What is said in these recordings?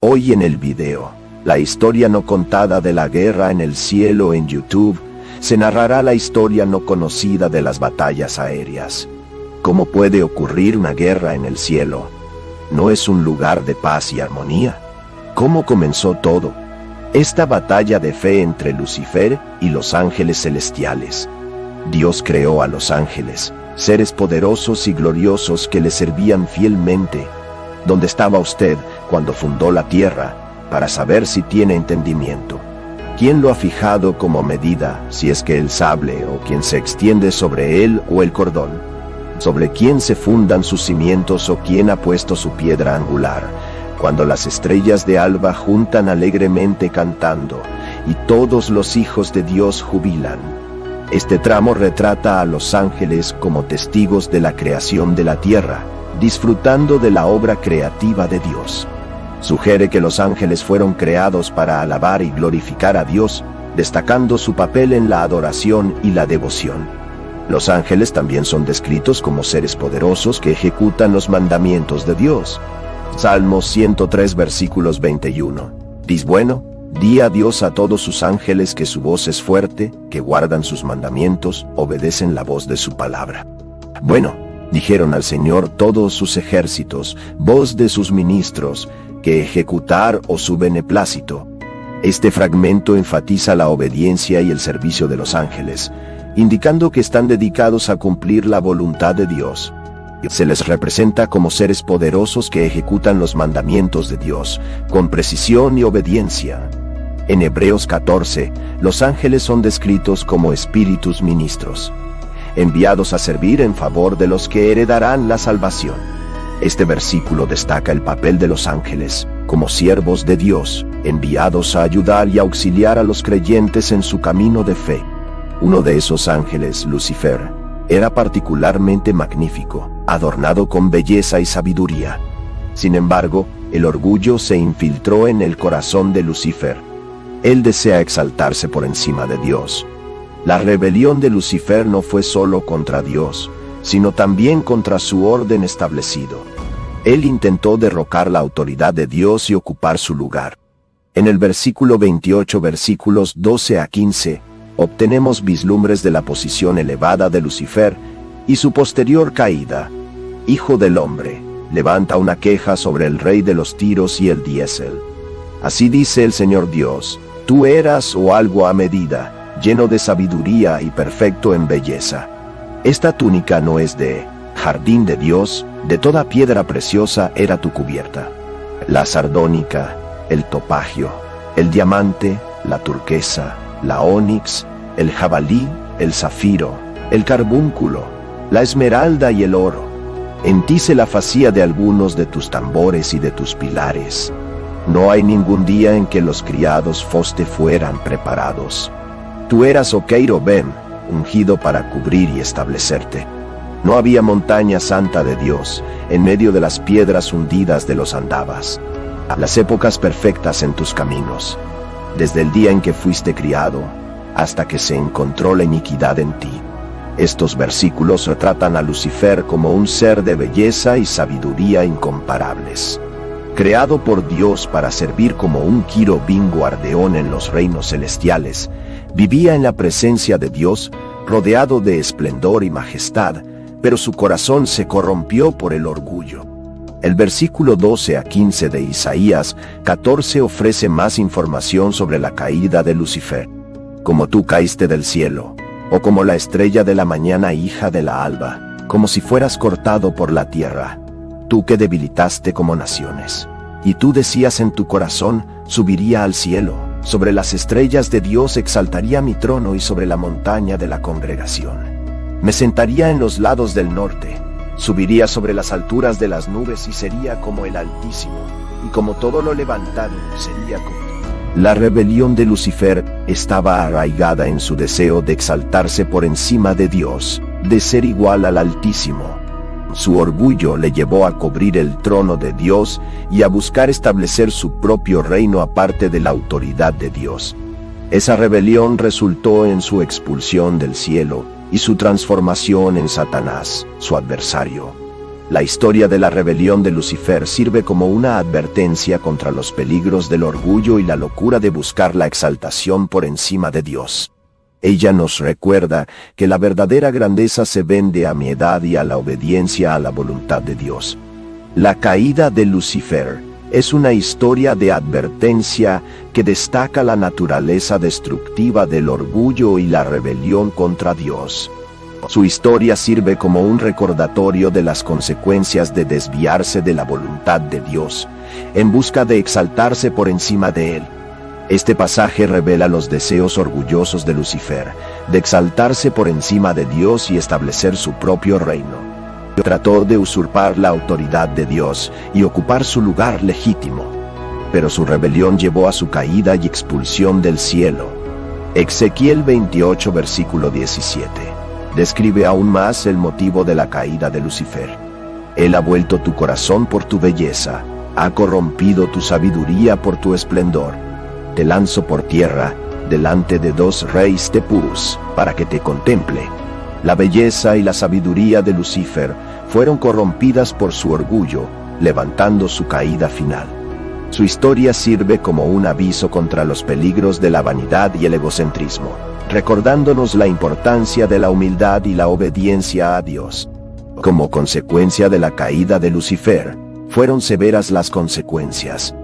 Hoy en el video, la historia no contada de la guerra en el cielo en YouTube, se narrará la historia no conocida de las batallas aéreas. ¿Cómo puede ocurrir una guerra en el cielo? ¿No es un lugar de paz y armonía? ¿Cómo comenzó todo? Esta batalla de fe entre Lucifer y los ángeles celestiales. Dios creó a los ángeles, seres poderosos y gloriosos que le servían fielmente. ¿Dónde estaba usted cuando fundó la tierra, para saber si tiene entendimiento? ¿Quién lo ha fijado como medida, si es que el sable o quien se extiende sobre él o el cordón? ¿Sobre quién se fundan sus cimientos o quién ha puesto su piedra angular? Cuando las estrellas de alba juntan alegremente cantando, y todos los hijos de Dios jubilan. Este tramo retrata a los ángeles como testigos de la creación de la tierra, disfrutando de la obra creativa de Dios. Sugiere que los ángeles fueron creados para alabar y glorificar a Dios, destacando su papel en la adoración y la devoción. Los ángeles también son descritos como seres poderosos que ejecutan los mandamientos de Dios. Salmos 103 versículos 21. Dice: bueno, di a Dios a todos sus ángeles que su voz es fuerte, que guardan sus mandamientos, obedecen la voz de su palabra. Bueno, dijeron al Señor todos sus ejércitos, voz de sus ministros, que ejecutar o su beneplácito. Este fragmento enfatiza la obediencia y el servicio de los ángeles, indicando que están dedicados a cumplir la voluntad de Dios. Se les representa como seres poderosos que ejecutan los mandamientos de Dios, con precisión y obediencia. En Hebreos 14, los ángeles son descritos como espíritus ministros, enviados a servir en favor de los que heredarán la salvación. Este versículo destaca el papel de los ángeles, como siervos de Dios, enviados a ayudar y auxiliar a los creyentes en su camino de fe. Uno de esos ángeles, Lucifer, era particularmente magnífico, adornado con belleza y sabiduría. Sin embargo, el orgullo se infiltró en el corazón de Lucifer. Él desea exaltarse por encima de Dios. La rebelión de Lucifer no fue solo contra Dios, sino también contra su orden establecido. Él intentó derrocar la autoridad de Dios y ocupar su lugar. En el versículo 28, versículos 12 a 15, obtenemos vislumbres de la posición elevada de Lucifer y su posterior caída. Hijo del hombre, levanta una queja sobre el rey de los tiros y el diésel. Así dice el Señor Dios: tú eras o algo a medida, lleno de sabiduría y perfecto en belleza. Esta túnica no es de jardín de Dios, de toda piedra preciosa era tu cubierta. La sardónica, el topagio, el diamante, la turquesa, la ónix, el jabalí, el zafiro, el carbúnculo, la esmeralda y el oro. En ti se la facía de algunos de tus tambores y de tus pilares. No hay ningún día en que los criados foste fueran preparados. Tú eras Okeirobem, ungido para cubrir y establecerte. No había montaña santa de Dios, en medio de las piedras hundidas de los andabas. Las épocas perfectas en tus caminos, desde el día en que fuiste criado, hasta que se encontró la iniquidad en ti. Estos versículos retratan a Lucifer como un ser de belleza y sabiduría incomparables. Creado por Dios para servir como un querubín guardián en los reinos celestiales, vivía en la presencia de Dios, rodeado de esplendor y majestad, pero su corazón se corrompió por el orgullo. El versículo 12 a 15 de Isaías 14 ofrece más información sobre la caída de Lucifer. Como tú caíste del cielo, o como la estrella de la mañana, hija de la alba, como si fueras cortado por la tierra, tú que debilitaste como naciones. Y tú decías en tu corazón: subiría al cielo, sobre las estrellas de Dios exaltaría mi trono y sobre la montaña de la congregación. Me sentaría en los lados del norte, subiría sobre las alturas de las nubes y sería como el Altísimo, y como todo lo levantado sería como... La rebelión de Lucifer estaba arraigada en su deseo de exaltarse por encima de Dios, de ser igual al Altísimo. Su orgullo le llevó a cubrir el trono de Dios y a buscar establecer su propio reino aparte de la autoridad de Dios. Esa rebelión resultó en su expulsión del cielo y su transformación en Satanás, su adversario. La historia de la rebelión de Lucifer sirve como una advertencia contra los peligros del orgullo y la locura de buscar la exaltación por encima de Dios. Ella nos recuerda que la verdadera grandeza se vende a piedad y a la obediencia a la voluntad de Dios. La caída de Lucifer es una historia de advertencia que destaca la naturaleza destructiva del orgullo y la rebelión contra Dios. Su historia sirve como un recordatorio de las consecuencias de desviarse de la voluntad de Dios, en busca de exaltarse por encima de Él. Este pasaje revela los deseos orgullosos de Lucifer, de exaltarse por encima de Dios y establecer su propio reino. Trató de usurpar la autoridad de Dios y ocupar su lugar legítimo, pero su rebelión llevó a su caída y expulsión del cielo. Ezequiel 28, versículo 17. Describe aún más el motivo de la caída de Lucifer. Él ha vuelto tu corazón por tu belleza, ha corrompido tu sabiduría por tu esplendor. Te lanzo por tierra, delante de dos reyes de Pus, para que te contemple. La belleza y la sabiduría de Lucifer fueron corrompidas por su orgullo, levantando su caída final. Su historia sirve como un aviso contra los peligros de la vanidad y el egocentrismo, recordándonos la importancia de la humildad y la obediencia a Dios. Como consecuencia de la caída de Lucifer, fueron severas las consecuencias.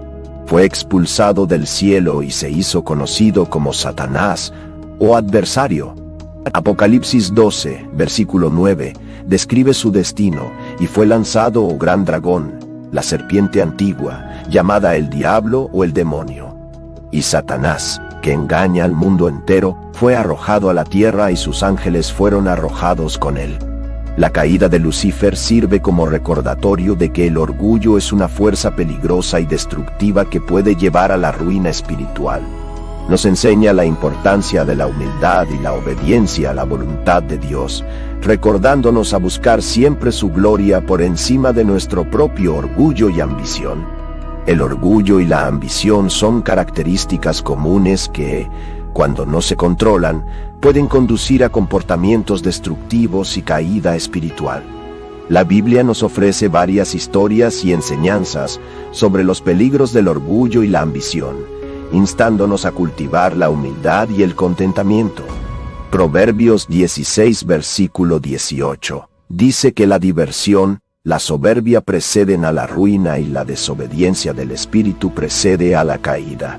Fue expulsado del cielo y se hizo conocido como Satanás o adversario. Apocalipsis 12, versículo 9, describe su destino y fue lanzado, oh gran dragón, la serpiente antigua, llamada el diablo o el demonio. Y Satanás, que engaña al mundo entero, fue arrojado a la tierra y sus ángeles fueron arrojados con él. La caída de Lucifer sirve como recordatorio de que el orgullo es una fuerza peligrosa y destructiva que puede llevar a la ruina espiritual. Nos enseña la importancia de la humildad y la obediencia a la voluntad de Dios, recordándonos a buscar siempre su gloria por encima de nuestro propio orgullo y ambición. El orgullo y la ambición son características comunes que, cuando no se controlan, pueden conducir a comportamientos destructivos y caída espiritual. La Biblia nos ofrece varias historias y enseñanzas sobre los peligros del orgullo y la ambición, instándonos a cultivar la humildad y el contentamiento. Proverbios 16, versículo 18, dice que la diversión, la soberbia preceden a la ruina y la desobediencia del espíritu precede a la caída.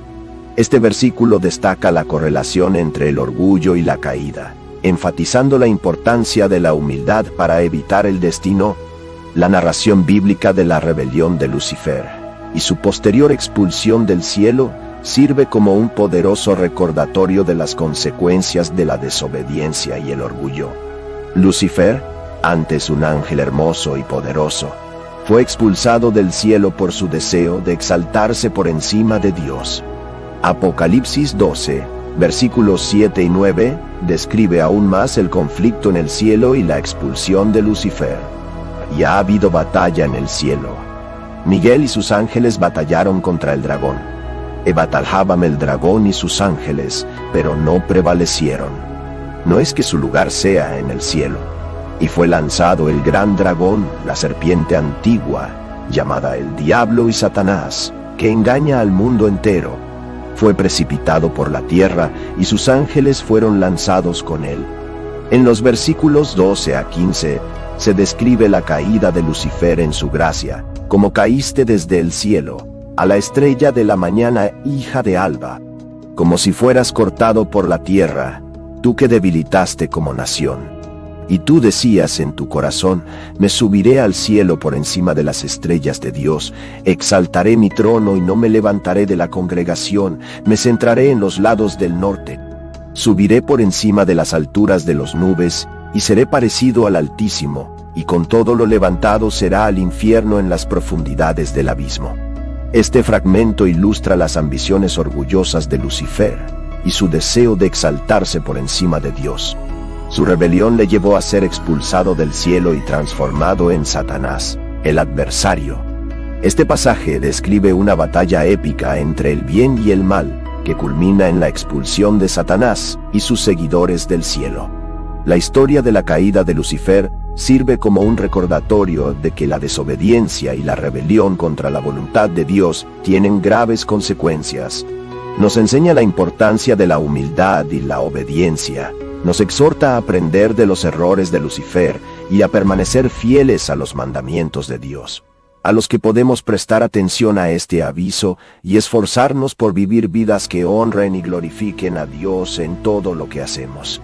Este versículo destaca la correlación entre el orgullo y la caída, enfatizando la importancia de la humildad para evitar el destino. La narración bíblica de la rebelión de Lucifer y su posterior expulsión del cielo sirve como un poderoso recordatorio de las consecuencias de la desobediencia y el orgullo. Lucifer, antes un ángel hermoso y poderoso, fue expulsado del cielo por su deseo de exaltarse por encima de Dios. Apocalipsis 12, versículos 7 y 9, describe aún más el conflicto en el cielo y la expulsión de Lucifer. Y ha habido batalla en el cielo. Miguel y sus ángeles batallaron contra el dragón. E batallaban el dragón y sus ángeles, pero no prevalecieron. No es que su lugar sea en el cielo. Y fue lanzado el gran dragón, la serpiente antigua, llamada el diablo y Satanás, que engaña al mundo entero. Fue precipitado por la tierra y sus ángeles fueron lanzados con él. En los versículos 12 a 15 se describe la caída de Lucifer en su gracia, como caíste desde el cielo, a la estrella de la mañana, hija de alba, como si fueras cortado por la tierra, tú que debilitaste como nación. Y tú decías en tu corazón, me subiré al cielo por encima de las estrellas de Dios, exaltaré mi trono y no me levantaré de la congregación, me centraré en los lados del norte. Subiré por encima de las alturas de las nubes, y seré parecido al Altísimo, y con todo lo levantado será al infierno en las profundidades del abismo. Este fragmento ilustra las ambiciones orgullosas de Lucifer, y su deseo de exaltarse por encima de Dios. Su rebelión le llevó a ser expulsado del cielo y transformado en Satanás, el adversario. Este pasaje describe una batalla épica entre el bien y el mal, que culmina en la expulsión de Satanás y sus seguidores del cielo. La historia de la caída de Lucifer sirve como un recordatorio de que la desobediencia y la rebelión contra la voluntad de Dios tienen graves consecuencias. Nos enseña la importancia de la humildad y la obediencia. Nos exhorta a aprender de los errores de Lucifer y a permanecer fieles a los mandamientos de Dios, a los que podemos prestar atención a este aviso y esforzarnos por vivir vidas que honren y glorifiquen a Dios en todo lo que hacemos.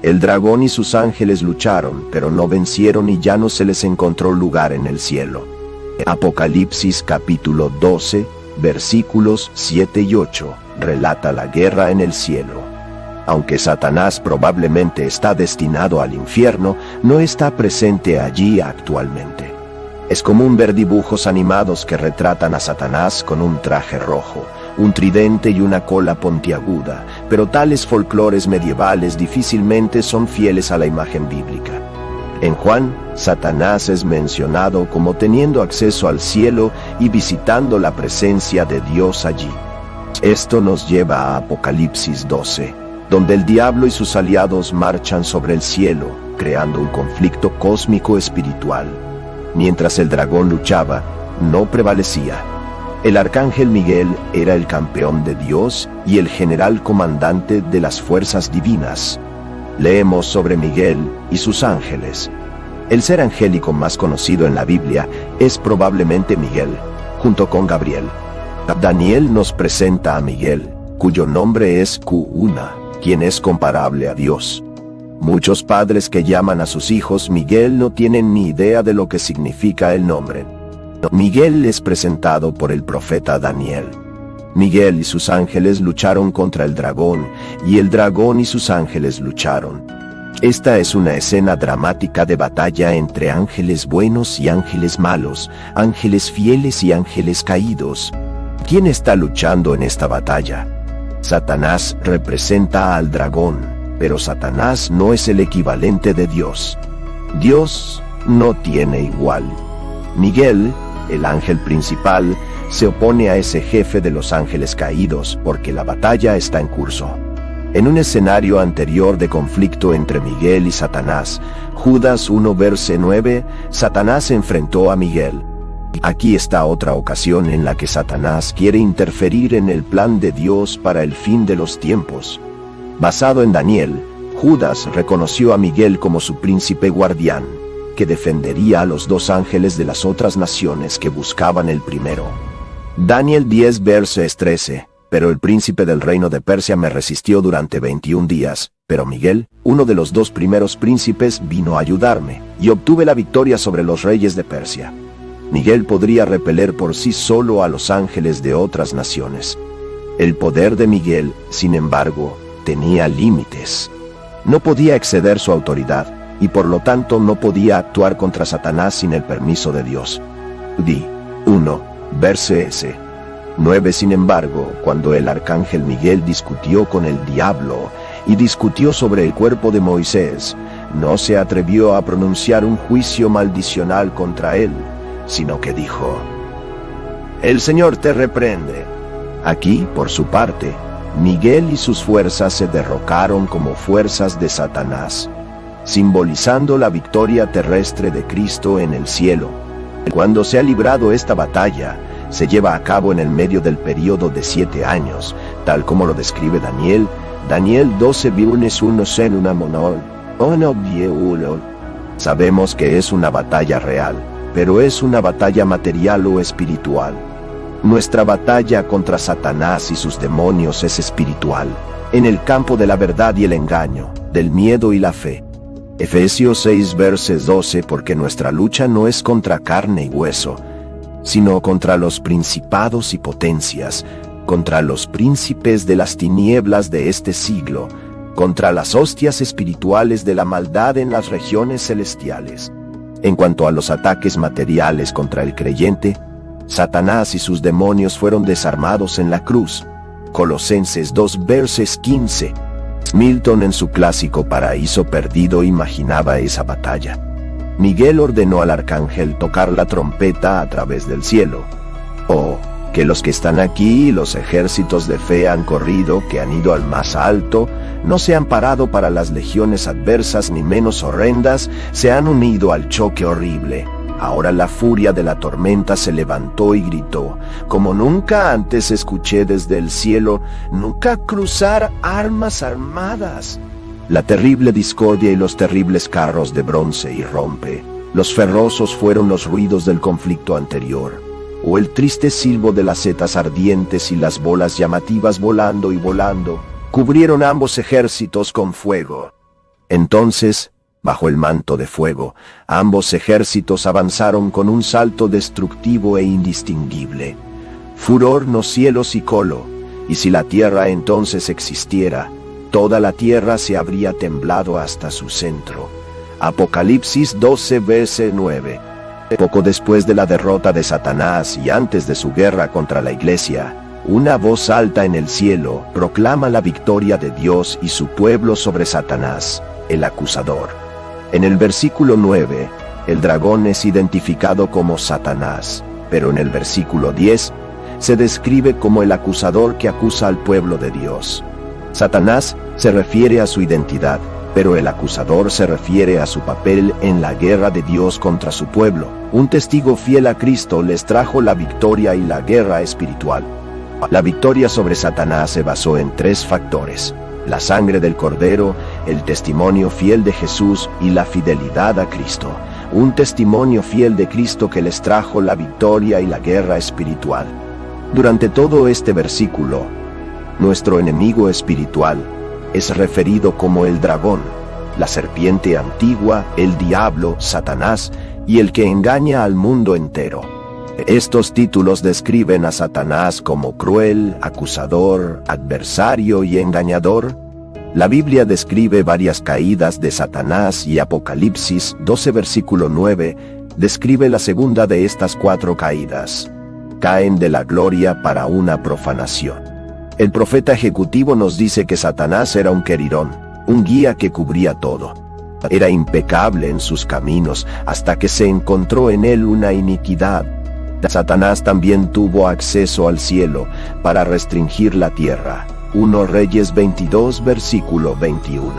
El dragón y sus ángeles lucharon, pero no vencieron y ya no se les encontró lugar en el cielo. Apocalipsis capítulo 12, versículos 7 y 8, relata la guerra en el cielo. Aunque Satanás probablemente está destinado al infierno, no está presente allí actualmente. Es común ver dibujos animados que retratan a Satanás con un traje rojo, un tridente y una cola puntiaguda, pero tales folclores medievales difícilmente son fieles a la imagen bíblica. En Juan, Satanás es mencionado como teniendo acceso al cielo y visitando la presencia de Dios allí. Esto nos lleva a Apocalipsis 12, donde el diablo y sus aliados marchan sobre el cielo, creando un conflicto cósmico espiritual. Mientras el dragón luchaba, no prevalecía. El arcángel Miguel era el campeón de Dios y el general comandante de las fuerzas divinas. Leemos sobre Miguel y sus ángeles. El ser angélico más conocido en la Biblia es probablemente Miguel, junto con Gabriel. Daniel nos presenta a Miguel, cuyo nombre es Q-Una, quien es comparable a Dios. Muchos padres que llaman a sus hijos Miguel no tienen ni idea de lo que significa el nombre. Miguel es presentado por el profeta Daniel. Miguel y sus ángeles lucharon contra el dragón, y el dragón y sus ángeles lucharon. Esta es una escena dramática de batalla entre ángeles buenos y ángeles malos, ángeles fieles y ángeles caídos. ¿Quién está luchando en esta batalla? Satanás representa al dragón, pero Satanás no es el equivalente de Dios. Dios no tiene igual. Miguel, el ángel principal, se opone a ese jefe de los ángeles caídos porque la batalla está en curso. En un escenario anterior de conflicto entre Miguel y Satanás, Judas 1 verse 9, Satanás enfrentó a Miguel. Aquí está otra ocasión en la que Satanás quiere interferir en el plan de Dios para el fin de los tiempos. Basado en Daniel, Judas reconoció a Miguel como su príncipe guardián, que defendería a los dos ángeles de las otras naciones que buscaban el primero. Daniel 10 verses 13, pero el príncipe del reino de Persia me resistió durante 21 días, pero Miguel, uno de los dos primeros príncipes, vino a ayudarme, y obtuve la victoria sobre los reyes de Persia. Miguel podría repeler por sí solo a los ángeles de otras naciones. El poder de Miguel, sin embargo, tenía límites. No podía exceder su autoridad, y por lo tanto no podía actuar contra Satanás sin el permiso de Dios. Di 1, verse 9. Sin embargo, cuando el arcángel Miguel discutió con el diablo y discutió sobre el cuerpo de Moisés, no se atrevió a pronunciar un juicio maldicional contra él, sino que dijo: «El Señor te reprende». Aquí, por su parte, Miguel y sus fuerzas se derrocaron como fuerzas de Satanás, simbolizando la victoria terrestre de Cristo en el cielo. Cuando se ha librado esta batalla, se lleva a cabo en el medio del período de 7 años, tal como lo describe Daniel. Daniel 12 viernes 1 ser una monol, ono 1. Sabemos que es una batalla real, pero es una batalla material o espiritual. Nuestra batalla contra Satanás y sus demonios es espiritual, en el campo de la verdad y el engaño, del miedo y la fe. Efesios 6 verses 12, porque nuestra lucha no es contra carne y hueso, sino contra los principados y potencias, contra los príncipes de las tinieblas de este siglo, contra las hostias espirituales de la maldad en las regiones celestiales. En cuanto a los ataques materiales contra el creyente, Satanás y sus demonios fueron desarmados en la cruz. Colosenses 2 verses 15. Milton en su clásico Paraíso Perdido imaginaba esa batalla. Miguel ordenó al arcángel tocar la trompeta a través del cielo. Oh, que los que están aquí, los ejércitos de fe han corrido, que han ido al más alto, no se han parado para las legiones adversas ni menos horrendas, se han unido al choque horrible. Ahora la furia de la tormenta se levantó y gritó, como nunca antes escuché desde el cielo, nunca cruzar armas armadas. La terrible discordia y los terribles carros de bronce irrompe. Los ferrosos fueron los ruidos del conflicto anterior, o el triste silbo de las setas ardientes y las bolas llamativas volando y volando, cubrieron ambos ejércitos con fuego. Entonces, bajo el manto de fuego, ambos ejércitos avanzaron con un salto destructivo e indistinguible. Furor los cielos y colo, y si la tierra entonces existiera, toda la tierra se habría temblado hasta su centro. Apocalipsis 12, verso 9. Poco después de la derrota de Satanás y antes de su guerra contra la iglesia, una voz alta en el cielo proclama la victoria de Dios y su pueblo sobre Satanás, el acusador. En el versículo 9, el dragón es identificado como Satanás, pero en el versículo 10, se describe como el acusador que acusa al pueblo de Dios. Satanás se refiere a su identidad, pero el acusador se refiere a su papel en la guerra de Dios contra su pueblo. Un testigo fiel a Cristo les trajo la victoria y la guerra espiritual. La victoria sobre Satanás se basó en 3 factores: la sangre del Cordero, el testimonio fiel de Jesús y la fidelidad a Cristo. Un testimonio fiel de Cristo que les trajo la victoria y la guerra espiritual. Durante todo este versículo, nuestro enemigo espiritual es referido como el dragón, la serpiente antigua, el diablo, Satanás, y el que engaña al mundo entero. Estos títulos describen a Satanás como cruel, acusador, adversario y engañador. La Biblia describe varias caídas de Satanás y Apocalipsis 12 versículo 9 describe la segunda de estas 4 caídas. Caen de la gloria para una profanación. El profeta ejecutivo nos dice que Satanás era un querirón, un guía que cubría todo. Era impecable en sus caminos hasta que se encontró en él una iniquidad. Satanás también tuvo acceso al cielo para restringir la tierra. 1 Reyes 22 versículo 21.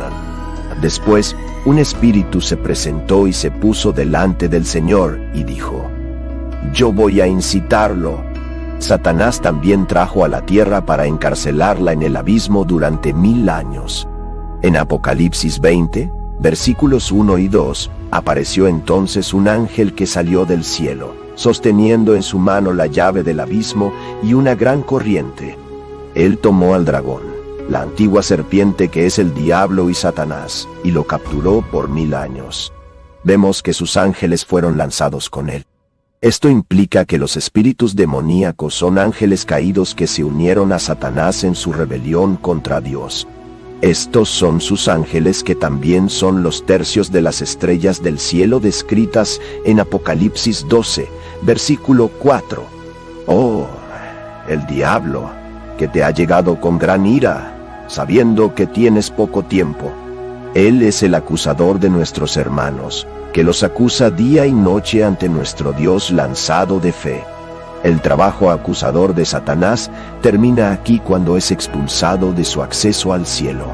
Después, un espíritu se presentó y se puso delante del Señor y dijo: yo voy a incitarlo. Satanás también trajo a la tierra para encarcelarla en el abismo durante 1000 años. En Apocalipsis 20, versículos 1 y 2, apareció entonces un ángel que salió del cielo, sosteniendo en su mano la llave del abismo y una gran corriente. Él tomó al dragón, la antigua serpiente que es el diablo y Satanás, y lo capturó por 1000 años. Vemos que sus ángeles fueron lanzados con él. Esto implica que los espíritus demoníacos son ángeles caídos que se unieron a Satanás en su rebelión contra Dios. Estos son sus ángeles que también son los tercios de las estrellas del cielo descritas en Apocalipsis 12, versículo 4. Oh, el diablo, que te ha llegado con gran ira, sabiendo que tienes poco tiempo. Él es el acusador de nuestros hermanos, que los acusa día y noche ante nuestro Dios lanzado de fe. El trabajo acusador de Satanás termina aquí cuando es expulsado de su acceso al cielo.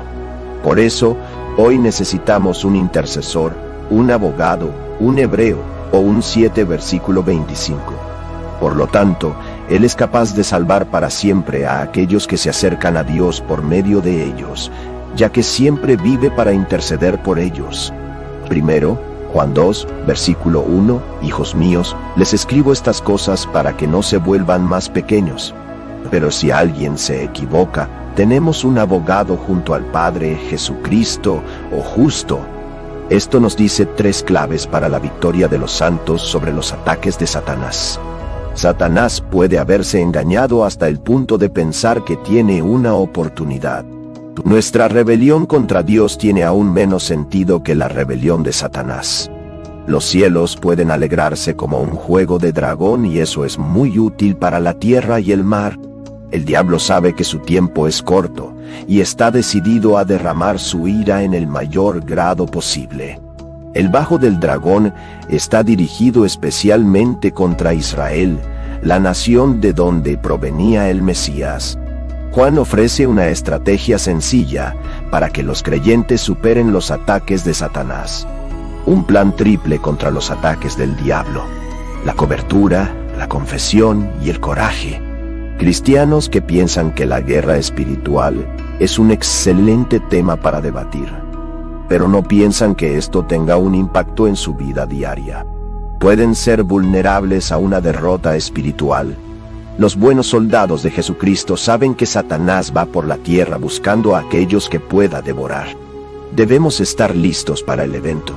Por eso, hoy necesitamos un intercesor, un abogado, un hebreo o un 7 versículo 25. Por lo tanto, Él es capaz de salvar para siempre a aquellos que se acercan a Dios por medio de ellos, ya que siempre vive para interceder por ellos. Primero, Juan 2, versículo 1, hijos míos, les escribo estas cosas para que no se vuelvan más pequeños. Pero si alguien se equivoca, tenemos un abogado junto al Padre, Jesucristo, o justo. Esto nos dice 3 claves para la victoria de los santos sobre los ataques de Satanás. Satanás puede haberse engañado hasta el punto de pensar que tiene una oportunidad. Nuestra rebelión contra Dios tiene aún menos sentido que la rebelión de Satanás. Los cielos pueden alegrarse como un juego de dragón y eso es muy útil para la tierra y el mar. El diablo sabe que su tiempo es corto y está decidido a derramar su ira en el mayor grado posible. El bajo del dragón está dirigido especialmente contra Israel, la nación de donde provenía el Mesías. Juan ofrece una estrategia sencilla para que los creyentes superen los ataques de Satanás. Un plan triple contra los ataques del diablo: la cobertura, la confesión y el coraje. Cristianos que piensan que la guerra espiritual es un excelente tema para debatir, pero no piensan que esto tenga un impacto en su vida diaria. Pueden ser vulnerables a una derrota espiritual. Los buenos soldados de Jesucristo saben que Satanás va por la tierra buscando a aquellos que pueda devorar. Debemos estar listos para el evento.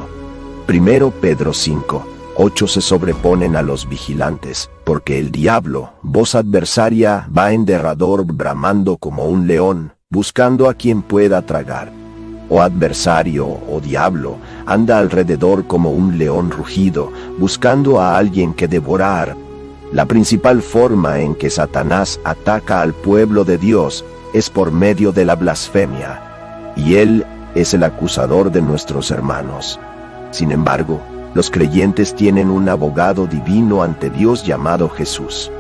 1 Pedro 5:8 se sobreponen a los vigilantes, porque el diablo, voz adversaria, va en derredor bramando como un león, buscando a quien pueda tragar. O adversario o diablo anda alrededor como un león rugido, buscando a alguien que devorar. La principal forma en que Satanás ataca al pueblo de Dios es por medio de la blasfemia, y él es el acusador de nuestros hermanos. Sin embargo, los creyentes tienen un abogado divino ante Dios llamado Jesús.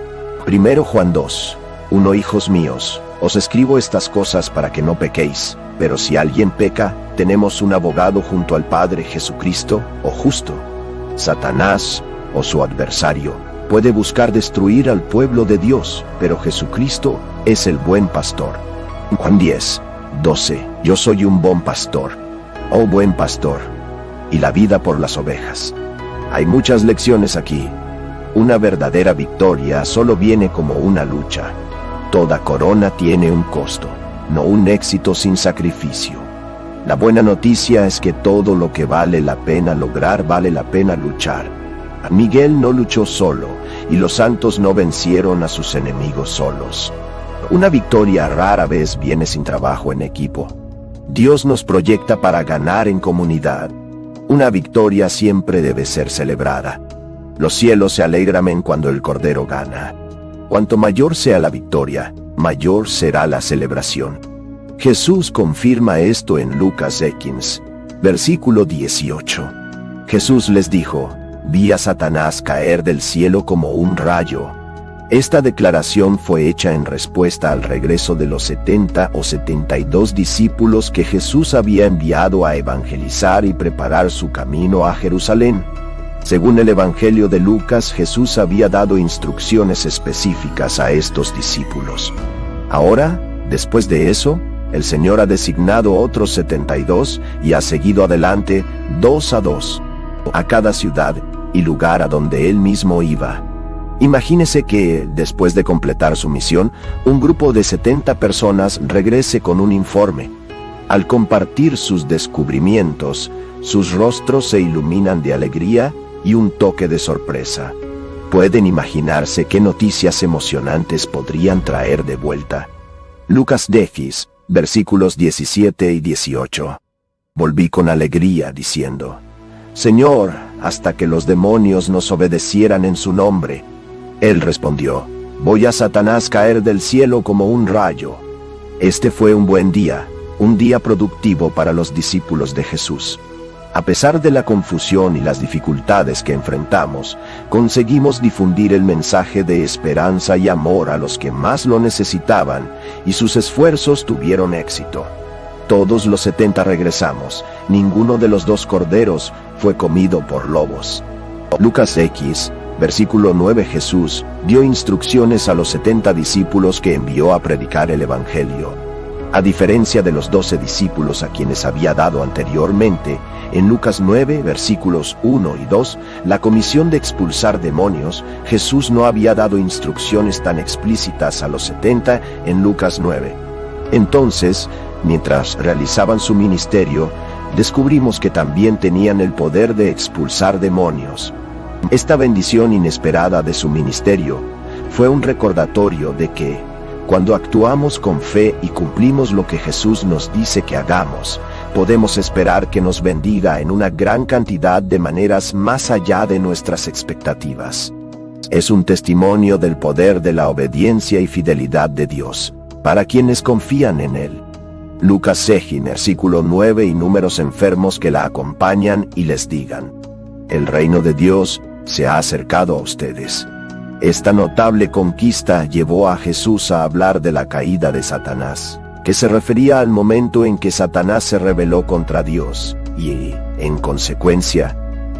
1 Juan 2:1 Hijos míos, os escribo estas cosas para que no pequéis, pero si alguien peca, tenemos un abogado junto al Padre, Jesucristo, o justo. Satanás, o su adversario, puede buscar destruir al pueblo de Dios, pero Jesucristo es el buen pastor. Juan 10:12 Yo soy un buen pastor, oh buen pastor, y la vida por las ovejas. Hay muchas lecciones aquí. Una verdadera victoria solo viene como una lucha. Toda corona tiene un costo, no un éxito sin sacrificio. La buena noticia es que todo lo que vale la pena lograr vale la pena luchar. Miguel no luchó solo, y los santos no vencieron a sus enemigos solos. Una victoria rara vez viene sin trabajo en equipo. Dios nos proyecta para ganar en comunidad. Una victoria siempre debe ser celebrada. Los cielos se alegran cuando el Cordero gana. Cuanto mayor sea la victoria, mayor será la celebración. Jesús confirma esto en Lucas 15, versículo 18. Jesús les dijo: vi a Satanás caer del cielo como un rayo. Esta declaración fue hecha en respuesta al regreso de los 70 o 72 discípulos que Jesús había enviado a evangelizar y preparar su camino a Jerusalén. Según el Evangelio de Lucas, Jesús había dado instrucciones específicas a estos discípulos. Ahora, después de eso, el Señor ha designado otros 72 y ha seguido adelante 2 a 2, a cada ciudad y lugar a donde Él mismo iba. Imagínese que, después de completar su misión, un grupo de 70 personas regrese con un informe. Al compartir sus descubrimientos, sus rostros se iluminan de alegría y un toque de sorpresa. ¿Pueden imaginarse qué noticias emocionantes podrían traer de vuelta? Lucas 10, versículos 17 y 18. Volví con alegría, diciendo: Señor, hasta que los demonios nos obedecieran en su nombre. Él respondió: voy a Satanás caer del cielo como un rayo. Este fue un buen día, un día productivo para los discípulos de Jesús. A pesar de la confusión y las dificultades que enfrentamos, conseguimos difundir el mensaje de esperanza y amor a los que más lo necesitaban, y sus esfuerzos tuvieron éxito. Todos los 70 regresamos, ninguno de los 2 corderos fue comido por lobos. Lucas X, versículo 9. Jesús dio instrucciones a los 70 discípulos que envió a predicar el Evangelio. A diferencia de los 12 discípulos a quienes había dado anteriormente, en Lucas 9, versículos 1 y 2, la comisión de expulsar demonios, Jesús no había dado instrucciones tan explícitas a los 70 en Lucas 9. Entonces, mientras realizaban su ministerio, descubrimos que también tenían el poder de expulsar demonios. Esta bendición inesperada de su ministerio fue un recordatorio de que, cuando actuamos con fe y cumplimos lo que Jesús nos dice que hagamos, podemos esperar que nos bendiga en una gran cantidad de maneras más allá de nuestras expectativas. Es un testimonio del poder de la obediencia y fidelidad de Dios, para quienes confían en Él. Lucas 6, versículo 9. Y números enfermos que la acompañan y les digan: el reino de Dios se ha acercado a ustedes. Esta notable conquista llevó a Jesús a hablar de la caída de Satanás, que se refería al momento en que Satanás se rebeló contra Dios y, en consecuencia,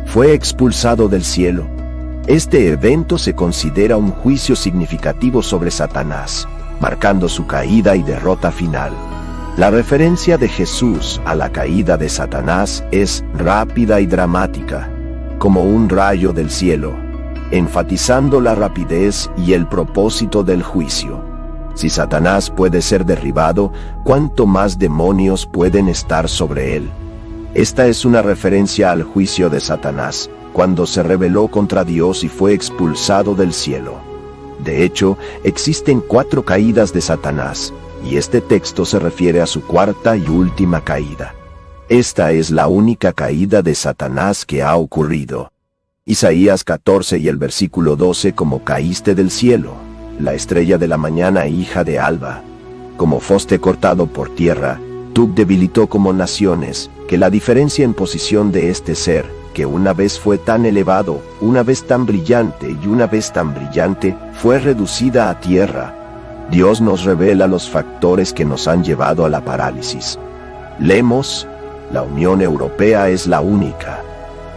fue expulsado del cielo. Este evento se considera un juicio significativo sobre Satanás, marcando su caída y derrota final. La referencia de Jesús a la caída de Satanás es rápida y dramática, como un rayo del cielo, enfatizando la rapidez y el propósito del juicio. Si Satanás puede ser derribado, ¿cuánto más demonios pueden estar sobre él? Esta es una referencia al juicio de Satanás, cuando se rebeló contra Dios y fue expulsado del cielo. De hecho, existen 4 caídas de Satanás, y este texto se refiere a su cuarta y última caída. Esta es la única caída de Satanás que ha ocurrido. Isaías 14 y el versículo 12: como caíste del cielo, la estrella de la mañana, hija de Alba. Como foste cortado por tierra, Tub debilitó como naciones, que la diferencia en posición de este ser, que una vez fue tan elevado, una vez tan brillante y una vez tan brillante, fue reducida a tierra. Dios nos revela los factores que nos han llevado a la parálisis. Leemos: la Unión Europea es la única.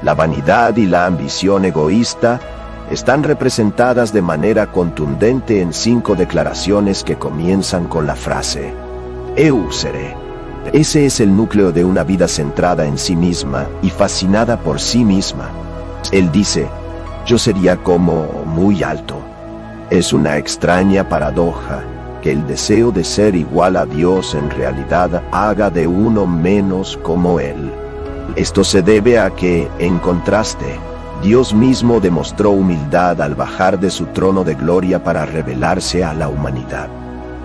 La vanidad y la ambición egoísta están representadas de manera contundente en 5 declaraciones que comienzan con la frase «Eu seré». Ese es el núcleo de una vida centrada en sí misma y fascinada por sí misma. Él dice: yo sería como muy alto. Es una extraña paradoja que el deseo de ser igual a Dios en realidad haga de uno menos como Él. Esto se debe a que, en contraste, Dios mismo demostró humildad al bajar de su trono de gloria para revelarse a la humanidad.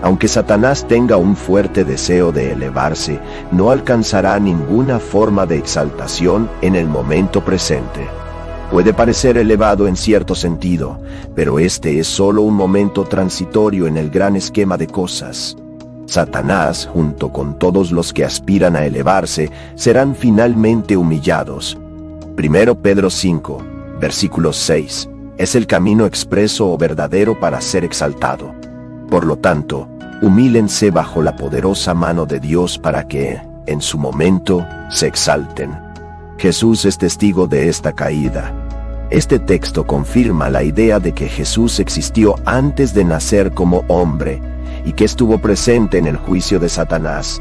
Aunque Satanás tenga un fuerte deseo de elevarse, no alcanzará ninguna forma de exaltación en el momento presente. Puede parecer elevado en cierto sentido, pero este es solo un momento transitorio en el gran esquema de cosas. Satanás, junto con todos los que aspiran a elevarse, serán finalmente humillados. 1 Pedro 5, versículo 6, es el camino expreso o verdadero para ser exaltado. Por lo tanto, humílense bajo la poderosa mano de Dios para que, en su momento, se exalten. Jesús es testigo de esta caída. Este texto confirma la idea de que Jesús existió antes de nacer como hombre y que estuvo presente en el juicio de Satanás.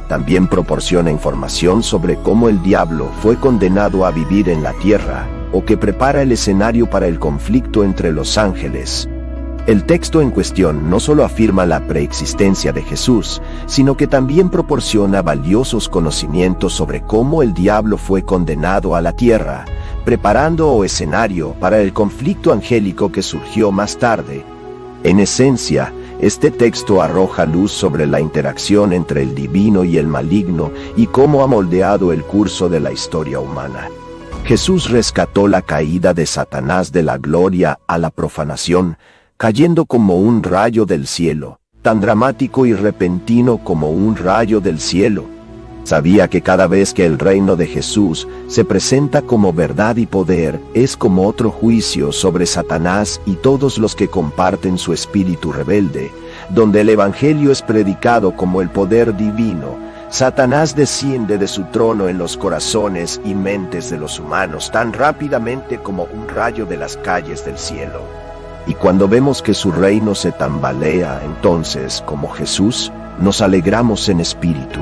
También proporciona información sobre cómo el diablo fue condenado a vivir en la tierra, o que prepara el escenario para el conflicto entre los ángeles. El texto en cuestión no solo afirma la preexistencia de Jesús, sino que también proporciona valiosos conocimientos sobre cómo el diablo fue condenado a la tierra, preparando escenario para el conflicto angélico que surgió más tarde. En esencia, este texto arroja luz sobre la interacción entre el divino y el maligno y cómo ha moldeado el curso de la historia humana. Jesús rescató la caída de Satanás de la gloria a la profanación, cayendo como un rayo del cielo, tan dramático y repentino como un rayo del cielo. Sabía que cada vez que el reino de Jesús se presenta como verdad y poder, es como otro juicio sobre Satanás y todos los que comparten su espíritu rebelde. Donde el evangelio es predicado como el poder divino, Satanás desciende de su trono en los corazones y mentes de los humanos tan rápidamente como un rayo de las calles del cielo. Y cuando vemos que su reino se tambalea, entonces, como Jesús, nos alegramos en espíritu.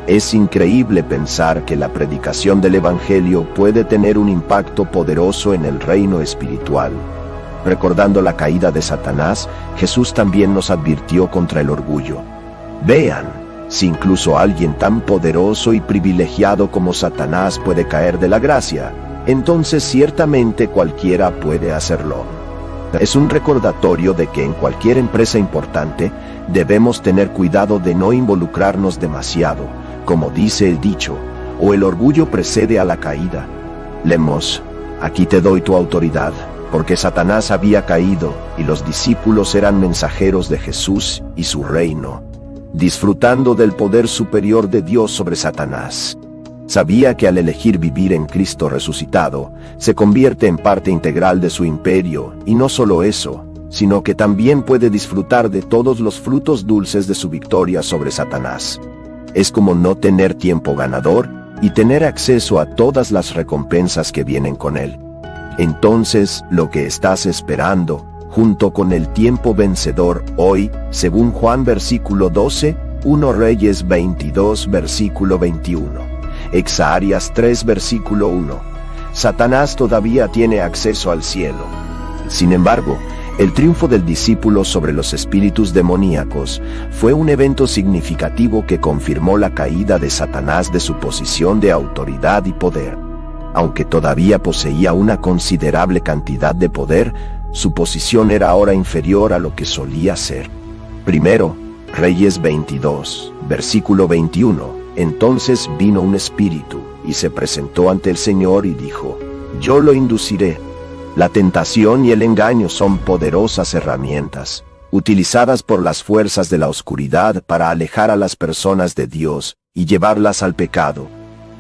Es increíble pensar que la predicación del Evangelio puede tener un impacto poderoso en el reino espiritual. Recordando la caída de Satanás, Jesús también nos advirtió contra el orgullo. Vean, si incluso alguien tan poderoso y privilegiado como Satanás puede caer de la gracia, entonces ciertamente cualquiera puede hacerlo. Es un recordatorio de que en cualquier empresa importante debemos tener cuidado de no involucrarnos demasiado, como dice el dicho, o el orgullo precede a la caída. Leemos: aquí te doy tu autoridad, porque Satanás había caído y los discípulos eran mensajeros de Jesús y su reino, disfrutando del poder superior de Dios sobre Satanás. Sabía que al elegir vivir en Cristo resucitado, se convierte en parte integral de su imperio, y no solo eso, sino que también puede disfrutar de todos los frutos dulces de su victoria sobre Satanás. Es como no tener tiempo ganador y tener acceso a todas las recompensas que vienen con él. Entonces, lo que estás esperando, junto con el tiempo vencedor hoy, según Juan versículo 12, 1 Reyes 22 versículo 21. Exarias 3 versículo 1. Satanás todavía tiene acceso al cielo. Sin embargo, el triunfo del discípulo sobre los espíritus demoníacos fue un evento significativo que confirmó la caída de Satanás de su posición de autoridad y poder. Aunque todavía poseía una considerable cantidad de poder, su posición era ahora inferior a lo que solía ser. Primero, Reyes 22, versículo 21. Entonces vino un espíritu, y se presentó ante el Señor y dijo: Yo lo induciré. La tentación y el engaño son poderosas herramientas, utilizadas por las fuerzas de la oscuridad para alejar a las personas de Dios y llevarlas al pecado.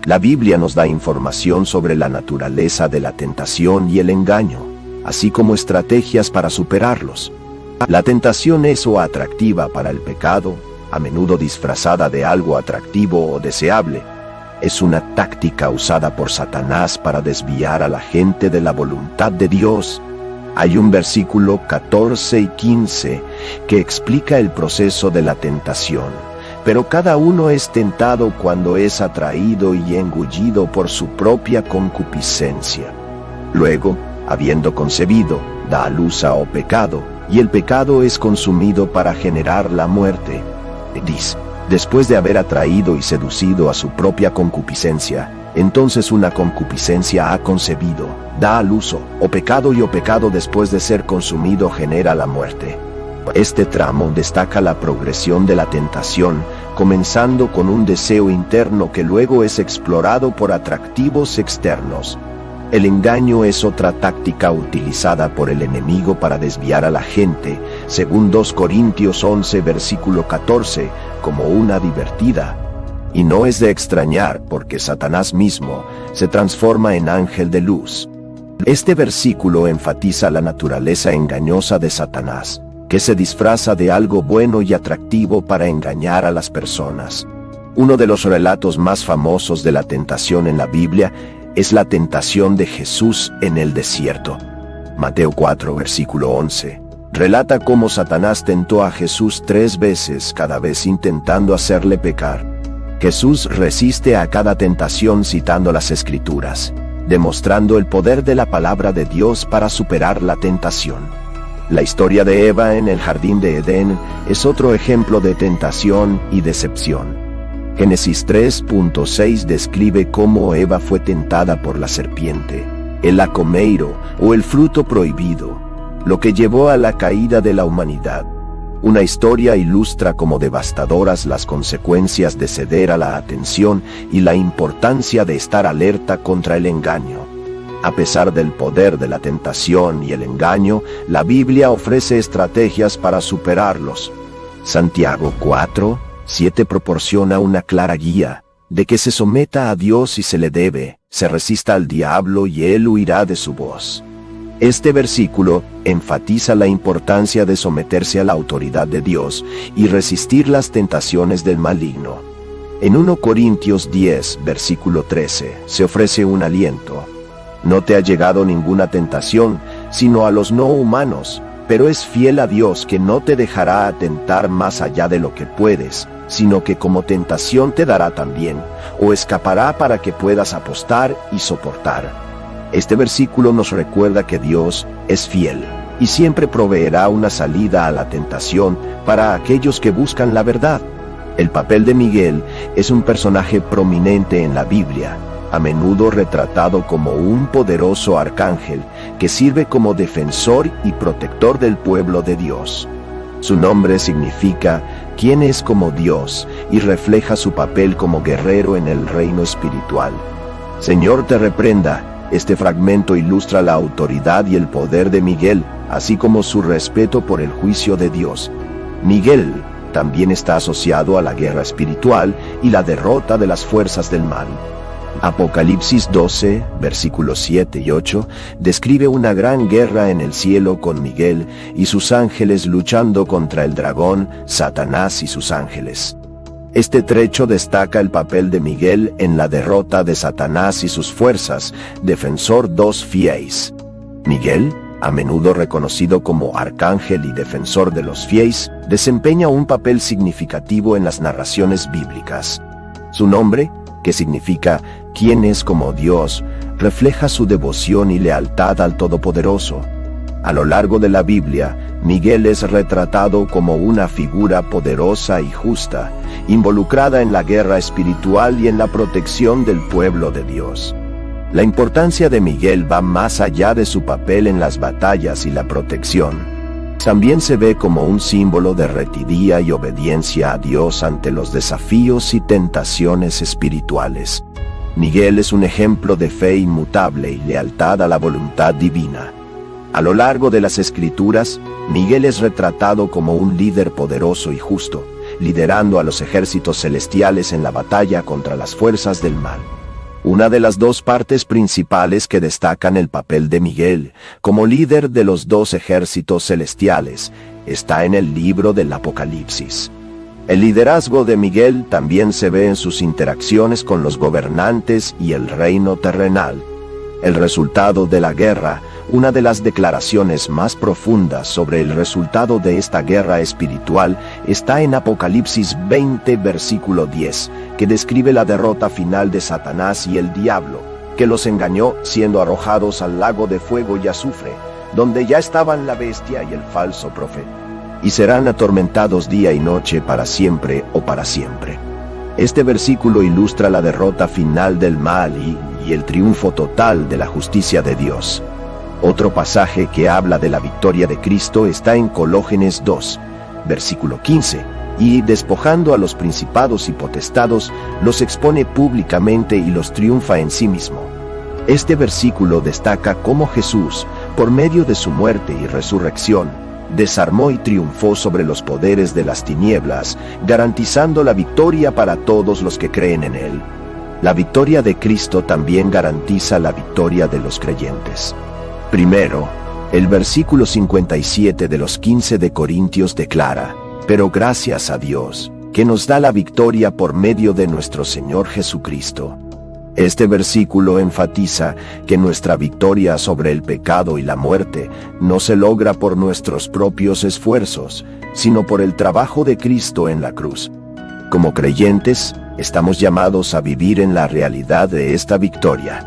La Biblia nos da información sobre la naturaleza de la tentación y el engaño, así como estrategias para superarlos. La tentación es o atractiva para el pecado, a menudo disfrazada de algo atractivo o deseable. Es una táctica usada por Satanás para desviar a la gente de la voluntad de Dios. Hay un versículo 14 y 15 que explica el proceso de la tentación. Pero cada uno es tentado cuando es atraído y engullido por su propia concupiscencia. Luego, habiendo concebido, da a luz a pecado, y el pecado es consumido para generar la muerte. Dice: después de haber atraído y seducido a su propia concupiscencia, entonces una concupiscencia ha concebido, da a luz pecado, y pecado después de ser consumido genera la muerte. Este tramo destaca la progresión de la tentación, comenzando con un deseo interno que luego es explorado por atractivos externos. El engaño es otra táctica utilizada por el enemigo para desviar a la gente, según 2 Corintios 11 versículo 14, como una divertida. Y no es de extrañar porque Satanás mismo se transforma en ángel de luz. Este versículo enfatiza la naturaleza engañosa de Satanás, que se disfraza de algo bueno y atractivo para engañar a las personas. Uno de los relatos más famosos de la tentación en la Biblia es la tentación de Jesús en el desierto. Mateo 4 versículo 11 relata cómo Satanás tentó a Jesús 3 veces, cada vez intentando hacerle pecar. Jesús resiste a cada tentación citando las Escrituras, demostrando el poder de la palabra de Dios para superar la tentación. La historia de Eva en el jardín de Edén es otro ejemplo de tentación y decepción. Génesis 3.6 describe cómo Eva fue tentada por la serpiente, el acomeiro o el fruto prohibido, lo que llevó a la caída de la humanidad. Una historia ilustra como devastadoras las consecuencias de ceder a la atención y la importancia de estar alerta contra el engaño. A pesar del poder de la tentación y el engaño, la Biblia ofrece estrategias para superarlos. Santiago 4:7 proporciona una clara guía de que se someta a Dios y se le debe, se resista al diablo y él huirá de su voz. Este versículo enfatiza la importancia de someterse a la autoridad de Dios y resistir las tentaciones del maligno. En 1 Corintios 10, versículo 13, se ofrece un aliento. No te ha llegado ninguna tentación, sino a los no humanos, pero es fiel a Dios que no te dejará atentar más allá de lo que puedes, sino que como tentación te dará también, o escapará para que puedas apostar y soportar. Este versículo nos recuerda que Dios es fiel, y siempre proveerá una salida a la tentación para aquellos que buscan la verdad. El papel de Miguel es un personaje prominente en la Biblia, a menudo retratado como un poderoso arcángel que sirve como defensor y protector del pueblo de Dios. Su nombre significa "quien es como Dios" y refleja su papel como guerrero en el reino espiritual. Señor te reprenda. Este fragmento ilustra la autoridad y el poder de Miguel, así como su respeto por el juicio de Dios. Miguel también está asociado a la guerra espiritual y la derrota de las fuerzas del mal. Apocalipsis 12, versículos 7 y 8, describe una gran guerra en el cielo con Miguel y sus ángeles luchando contra el dragón, Satanás y sus ángeles. Este trecho destaca el papel de Miguel en la derrota de Satanás y sus fuerzas, defensor dos fieis. Miguel, a menudo reconocido como arcángel y defensor de los fieis, desempeña un papel significativo en las narraciones bíblicas. Su nombre, que significa «quién es como Dios», refleja su devoción y lealtad al Todopoderoso. A lo largo de la Biblia, Miguel es retratado como una figura poderosa y justa, involucrada en la guerra espiritual y en la protección del pueblo de Dios. La importancia de Miguel va más allá de su papel en las batallas y la protección. También se ve como un símbolo de rebeldía y obediencia a Dios ante los desafíos y tentaciones espirituales. Miguel es un ejemplo de fe inmutable y lealtad a la voluntad divina. A lo largo de las Escrituras, Miguel es retratado como un líder poderoso y justo, liderando a los ejércitos celestiales en la batalla contra las fuerzas del mal. Una de las dos partes principales que destacan el papel de Miguel, como líder de los dos ejércitos celestiales, está en el libro del Apocalipsis. El liderazgo de Miguel también se ve en sus interacciones con los gobernantes y el reino terrenal. El resultado de la guerra, una de las declaraciones más profundas sobre el resultado de esta guerra espiritual, está en Apocalipsis 20, versículo 10, que describe la derrota final de Satanás y el diablo, que los engañó siendo arrojados al lago de fuego y azufre, donde ya estaban la bestia y el falso profeta, y serán atormentados día y noche para siempre o para siempre. Este versículo ilustra la derrota final del mal y el triunfo total de la justicia de Dios. Otro pasaje que habla de la victoria de Cristo está en Colosenses 2, versículo 15, y despojando a los principados y potestados, los expone públicamente y los triunfa en sí mismo. Este versículo destaca cómo Jesús, por medio de su muerte y resurrección, desarmó y triunfó sobre los poderes de las tinieblas, garantizando la victoria para todos los que creen en Él. La victoria de Cristo también garantiza la victoria de los creyentes. Primero, el versículo 57 de los 15 de Corintios declara: «Pero gracias a Dios, que nos da la victoria por medio de nuestro Señor Jesucristo». Este versículo enfatiza que nuestra victoria sobre el pecado y la muerte no se logra por nuestros propios esfuerzos, sino por el trabajo de Cristo en la cruz. Como creyentes, estamos llamados a vivir en la realidad de esta victoria.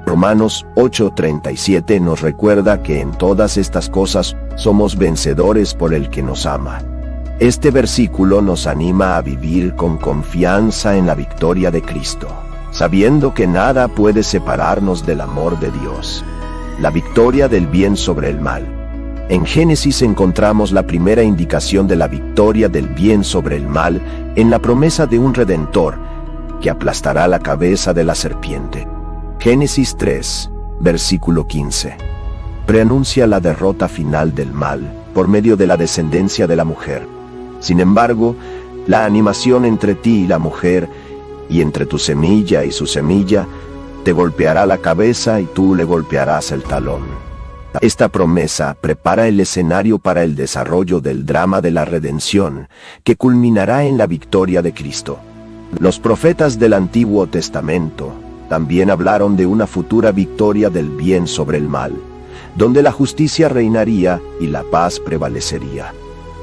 Romanos 8:37 nos recuerda que en todas estas cosas somos vencedores por el que nos ama. Este versículo nos anima a vivir con confianza en la victoria de Cristo, sabiendo que nada puede separarnos del amor de Dios. La victoria del bien sobre el mal. En Génesis encontramos la primera indicación de la victoria del bien sobre el mal en la promesa de un Redentor que aplastará la cabeza de la serpiente. Génesis 3, versículo 15. Preanuncia la derrota final del mal por medio de la descendencia de la mujer. Sin embargo, la animación entre ti y la mujer, y entre tu semilla y su semilla, te golpeará la cabeza y tú le golpearás el talón. Esta promesa prepara el escenario para el desarrollo del drama de la redención, que culminará en la victoria de Cristo. Los profetas del Antiguo Testamento también hablaron de una futura victoria del bien sobre el mal, donde la justicia reinaría y la paz prevalecería.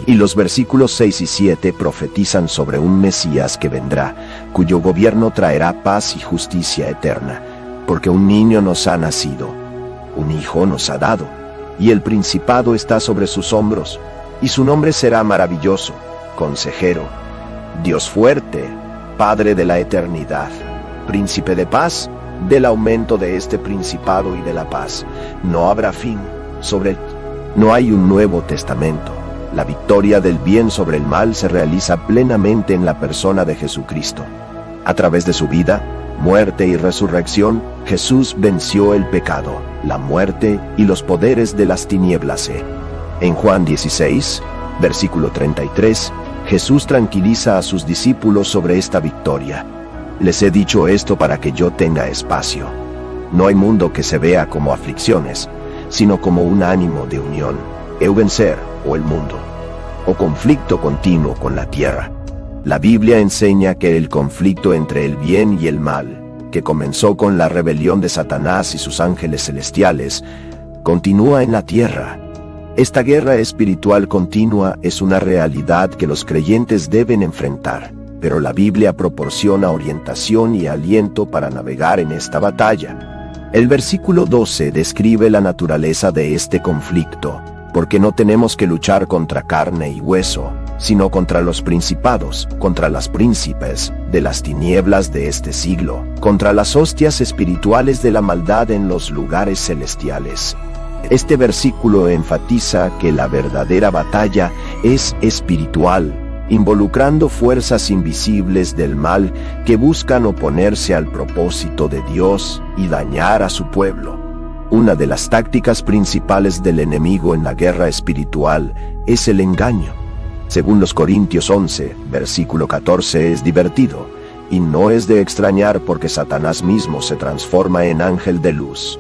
Y los versículos 6 y 7 profetizan sobre un Mesías que vendrá, cuyo gobierno traerá paz y justicia eterna, porque un niño nos ha nacido, un hijo nos ha dado, y el principado está sobre sus hombros, y su nombre será maravilloso, consejero, Dios fuerte, Padre de la eternidad, príncipe de paz. Del aumento de este principado y de la paz no habrá fin sobre él. No hay un Nuevo Testamento. La victoria del bien sobre el mal se realiza plenamente en la persona de Jesucristo. A través de su vida, muerte y resurrección, Jesús venció el pecado, la muerte y los poderes de las tinieblas. En Juan 16, versículo 33, Jesús tranquiliza a sus discípulos sobre esta victoria. Les he dicho esto para que yo tenga espacio. No hay mundo que se vea como aflicciones, sino como un ánimo de unión, eu vencer o el mundo, o conflicto continuo con la tierra. La Biblia enseña que el conflicto entre el bien y el mal, que comenzó con la rebelión de Satanás y sus ángeles celestiales, continúa en la tierra. Esta guerra espiritual continua es una realidad que los creyentes deben enfrentar, pero la Biblia proporciona orientación y aliento para navegar en esta batalla. El versículo 12 describe la naturaleza de este conflicto, porque no tenemos que luchar contra carne y hueso, sino contra los principados, contra las príncipes de las tinieblas de este siglo, contra las hostias espirituales de la maldad en los lugares celestiales. Este versículo enfatiza que la verdadera batalla es espiritual, involucrando fuerzas invisibles del mal que buscan oponerse al propósito de Dios y dañar a su pueblo. Una de las tácticas principales del enemigo en la guerra espiritual es el engaño. Según los Corintios 11, versículo 14, es divertido, y no es de extrañar porque Satanás mismo se transforma en ángel de luz.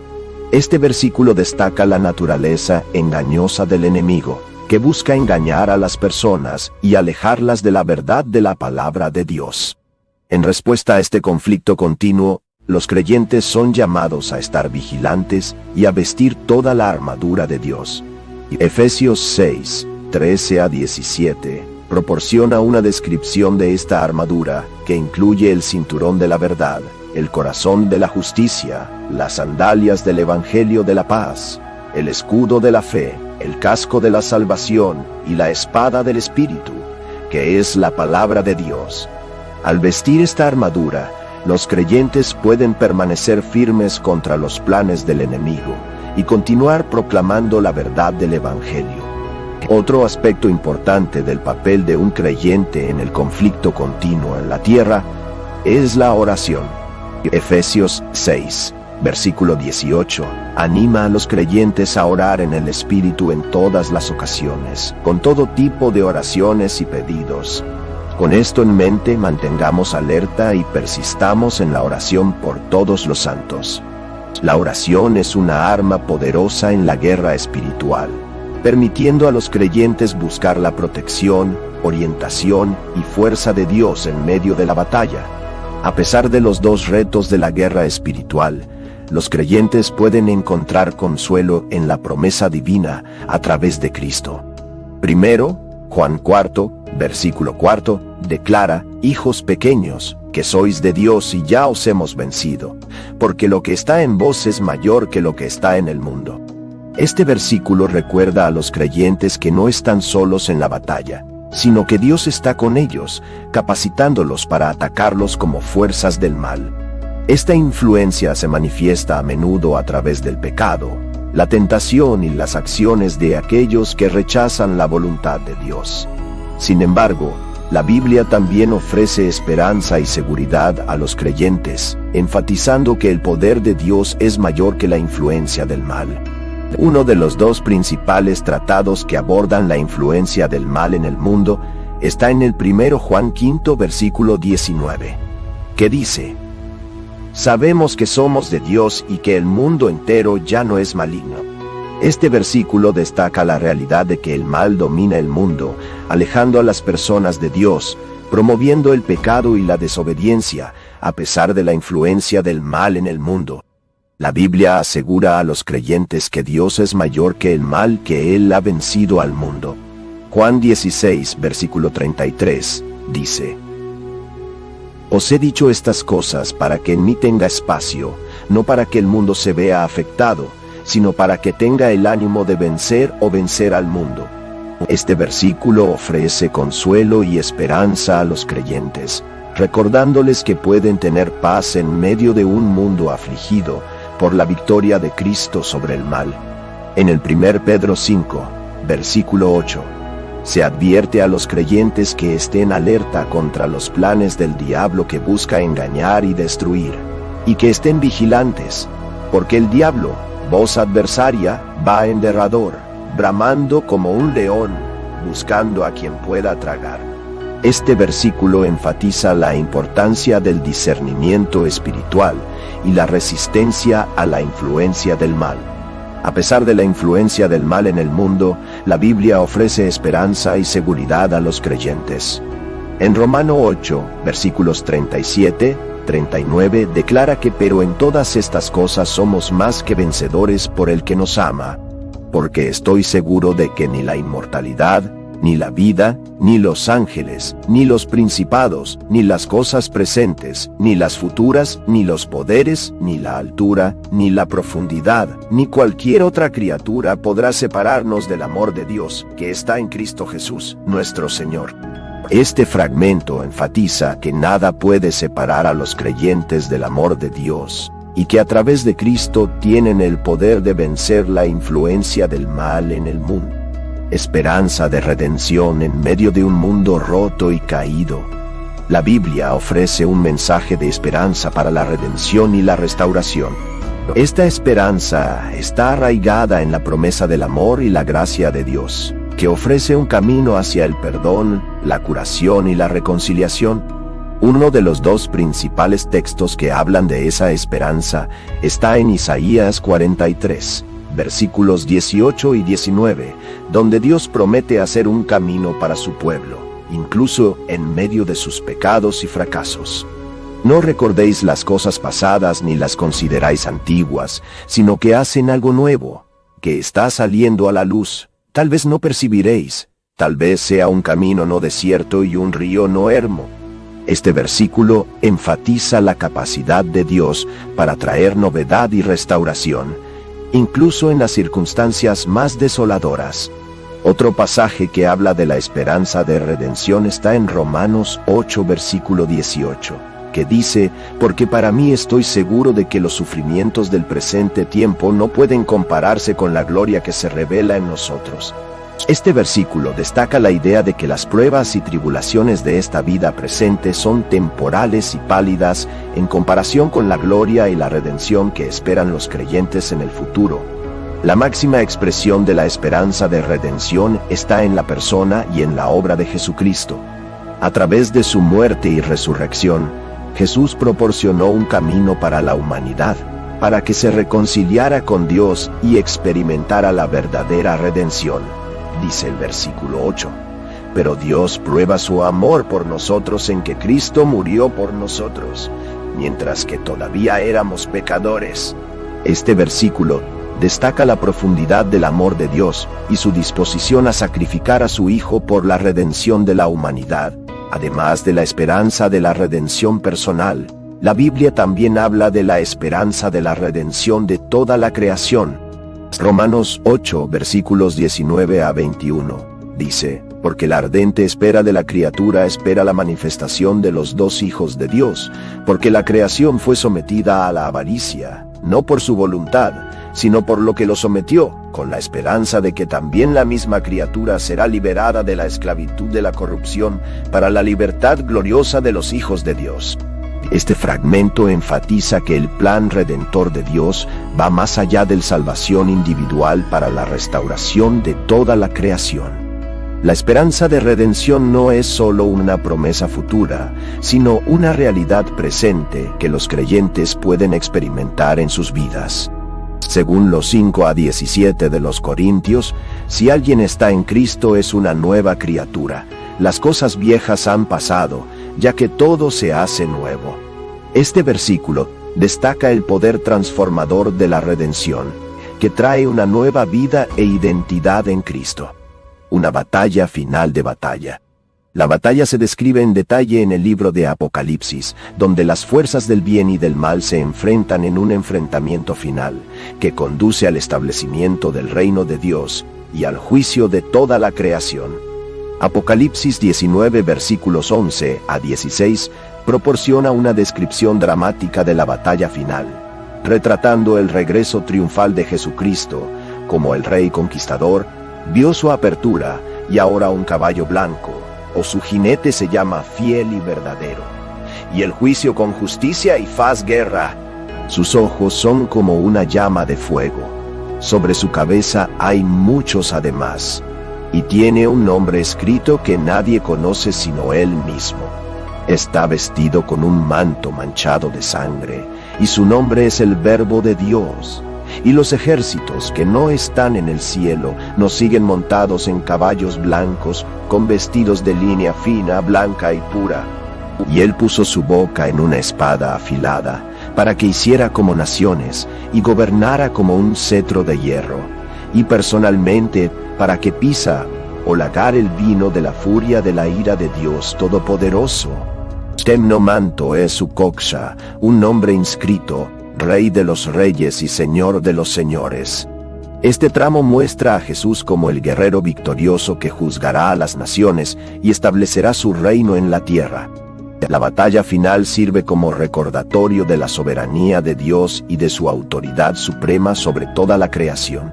Este versículo destaca la naturaleza engañosa del enemigo, que busca engañar a las personas y alejarlas de la verdad de la palabra de Dios. En respuesta a este conflicto continuo, los creyentes son llamados a estar vigilantes y a vestir toda la armadura de Dios. Efesios 6, 13 a 17, proporciona una descripción de esta armadura que incluye el cinturón de la verdad, el corazón de la justicia, las sandalias del Evangelio de la paz, el escudo de la fe, el casco de la salvación y la espada del Espíritu, que es la palabra de Dios. Al vestir esta armadura, los creyentes pueden permanecer firmes contra los planes del enemigo y continuar proclamando la verdad del Evangelio. Otro aspecto importante del papel de un creyente en el conflicto continuo en la tierra es la oración. Efesios 6, versículo 18, anima a los creyentes a orar en el Espíritu en todas las ocasiones, con todo tipo de oraciones y pedidos. Con esto en mente, mantengamos alerta y persistamos en la oración por todos los santos. La oración es una arma poderosa en la guerra espiritual, permitiendo a los creyentes buscar la protección, orientación y fuerza de Dios en medio de la batalla. A pesar de los dos retos de la guerra espiritual, los creyentes pueden encontrar consuelo en la promesa divina a través de Cristo. Primero, Juan 4, versículo 4, declara: hijos pequeños, que sois de Dios y ya os hemos vencido, porque lo que está en vos es mayor que lo que está en el mundo. Este versículo recuerda a los creyentes que no están solos en la batalla, sino que Dios está con ellos, capacitándolos para atacarlos como fuerzas del mal. Esta influencia se manifiesta a menudo a través del pecado, la tentación y las acciones de aquellos que rechazan la voluntad de Dios. Sin embargo, la Biblia también ofrece esperanza y seguridad a los creyentes, enfatizando que el poder de Dios es mayor que la influencia del mal. Uno de los dos principales tratados que abordan la influencia del mal en el mundo está en el 1 Juan 5, versículo 19, que dice: sabemos que somos de Dios y que el mundo entero ya no es maligno. Este versículo destaca la realidad de que el mal domina el mundo, alejando a las personas de Dios, promoviendo el pecado y la desobediencia, a pesar de la influencia del mal en el mundo. La Biblia asegura a los creyentes que Dios es mayor que el mal, que Él ha vencido al mundo. Juan 16, versículo 33, dice: os he dicho estas cosas para que en mí tenga espacio, no para que el mundo se vea afectado, sino para que tenga el ánimo de vencer o vencer al mundo. Este versículo ofrece consuelo y esperanza a los creyentes, recordándoles que pueden tener paz en medio de un mundo afligido por la victoria de Cristo sobre el mal. En el 1 Pedro 5, versículo 8, se advierte a los creyentes que estén alerta contra los planes del diablo que busca engañar y destruir, y que estén vigilantes, porque el diablo, voz adversaria, va en derredor, bramando como un león, buscando a quien pueda tragar. Este versículo enfatiza la importancia del discernimiento espiritual y la resistencia a la influencia del mal. A pesar de la influencia del mal en el mundo, la Biblia ofrece esperanza y seguridad a los creyentes. En Romano 8, versículos 37-39 declara que pero en todas estas cosas somos más que vencedores por el que nos ama, porque estoy seguro de que ni la inmortalidad, ni la vida, ni los ángeles, ni los principados, ni las cosas presentes, ni las futuras, ni los poderes, ni la altura, ni la profundidad, ni cualquier otra criatura podrá separarnos del amor de Dios, que está en Cristo Jesús, nuestro Señor. Este fragmento enfatiza que nada puede separar a los creyentes del amor de Dios, y que a través de Cristo tienen el poder de vencer la influencia del mal en el mundo. Esperanza de redención en medio de un mundo roto y caído. La Biblia ofrece un mensaje de esperanza para la redención y la restauración. Esta esperanza está arraigada en la promesa del amor y la gracia de Dios, que ofrece un camino hacia el perdón, la curación y la reconciliación. Uno de los dos principales textos que hablan de esa esperanza está en Isaías 43. Versículos 18 y 19, donde Dios promete hacer un camino para su pueblo, incluso en medio de sus pecados y fracasos. No recordéis las cosas pasadas ni las consideráis antiguas, sino que hacen algo nuevo, que está saliendo a la luz. Tal vez no percibiréis, tal vez sea un camino no desierto y un río no ermo. Este versículo enfatiza la capacidad de Dios para traer novedad y restauración, incluso en las circunstancias más desoladoras. Otro pasaje que habla de la esperanza de redención está en Romanos 8, versículo 18, que dice: porque para mí estoy seguro de que los sufrimientos del presente tiempo no pueden compararse con la gloria que se revela en nosotros. Este versículo destaca la idea de que las pruebas y tribulaciones de esta vida presente son temporales y pálidas en comparación con la gloria y la redención que esperan los creyentes en el futuro. La máxima expresión de la esperanza de redención está en la persona y en la obra de Jesucristo. A través de su muerte y resurrección, Jesús proporcionó un camino para la humanidad, para que se reconciliara con Dios y experimentara la verdadera redención. Dice el versículo 8, pero Dios prueba su amor por nosotros en que Cristo murió por nosotros, mientras que todavía éramos pecadores. Este versículo destaca la profundidad del amor de Dios y su disposición a sacrificar a su Hijo por la redención de la humanidad. Además de la esperanza de la redención personal, la Biblia también habla de la esperanza de la redención de toda la creación. Romanos 8, versículos 19 a 21, dice: porque la ardente espera de la criatura espera la manifestación de los dos hijos de Dios, porque la creación fue sometida a la avaricia, no por su voluntad, sino por lo que lo sometió, con la esperanza de que también la misma criatura será liberada de la esclavitud de la corrupción para la libertad gloriosa de los hijos de Dios. Este fragmento enfatiza que el plan redentor de Dios va más allá de la salvación individual para la restauración de toda la creación. La esperanza de redención no es solo una promesa futura, sino una realidad presente que los creyentes pueden experimentar en sus vidas. Según los 5 a 17 de los Corintios, si alguien está en Cristo es una nueva criatura. Las cosas viejas han pasado, ya que todo se hace nuevo. Este versículo destaca el poder transformador de la redención, que trae una nueva vida e identidad en Cristo. Una batalla final de batalla. La batalla se describe en detalle en el libro de Apocalipsis, donde las fuerzas del bien y del mal se enfrentan en un enfrentamiento final, que conduce al establecimiento del reino de Dios y al juicio de toda la creación. Apocalipsis 19 versículos 11 a 16 proporciona una descripción dramática de la batalla final, retratando el regreso triunfal de Jesucristo como el Rey Conquistador. Vio su apertura y ahora un caballo blanco, o su jinete se llama Fiel y Verdadero, y el juicio con justicia y faz guerra. Sus ojos son como una llama de fuego. Sobre su cabeza hay muchos además. y tiene un nombre escrito que nadie conoce sino él mismo. Está vestido con un manto manchado de sangre, y su nombre es el Verbo de Dios. Y los ejércitos que no están en el cielo nos siguen montados en caballos blancos, con vestidos de línea fina, blanca y pura. Y él puso su boca en una espada afilada, para que hiciera como naciones, y gobernara como un cetro de hierro, y personalmente para que pisa o lagar el vino de la furia de la ira de Dios Todopoderoso. Temnomanto es su coxa, un nombre inscrito, Rey de los Reyes y Señor de los Señores. Este tramo muestra a Jesús como el guerrero victorioso que juzgará a las naciones y establecerá su reino en la tierra. La batalla final sirve como recordatorio de la soberanía de Dios y de su autoridad suprema sobre toda la creación.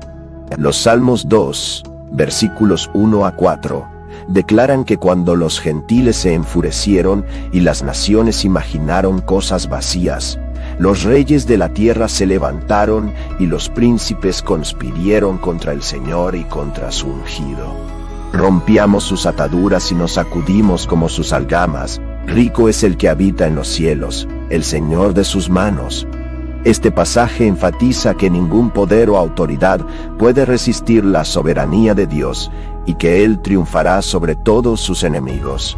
Los Salmos 2, versículos 1 a 4, declaran que cuando los gentiles se enfurecieron y las naciones imaginaron cosas vacías, los reyes de la tierra se levantaron y los príncipes conspirieron contra el Señor y contra su ungido. Rompíamos sus ataduras y nos sacudimos como sus algamas. Rico es el que habita en los cielos, el Señor de sus manos. Este pasaje enfatiza que ningún poder o autoridad puede resistir la soberanía de Dios y que Él triunfará sobre todos sus enemigos.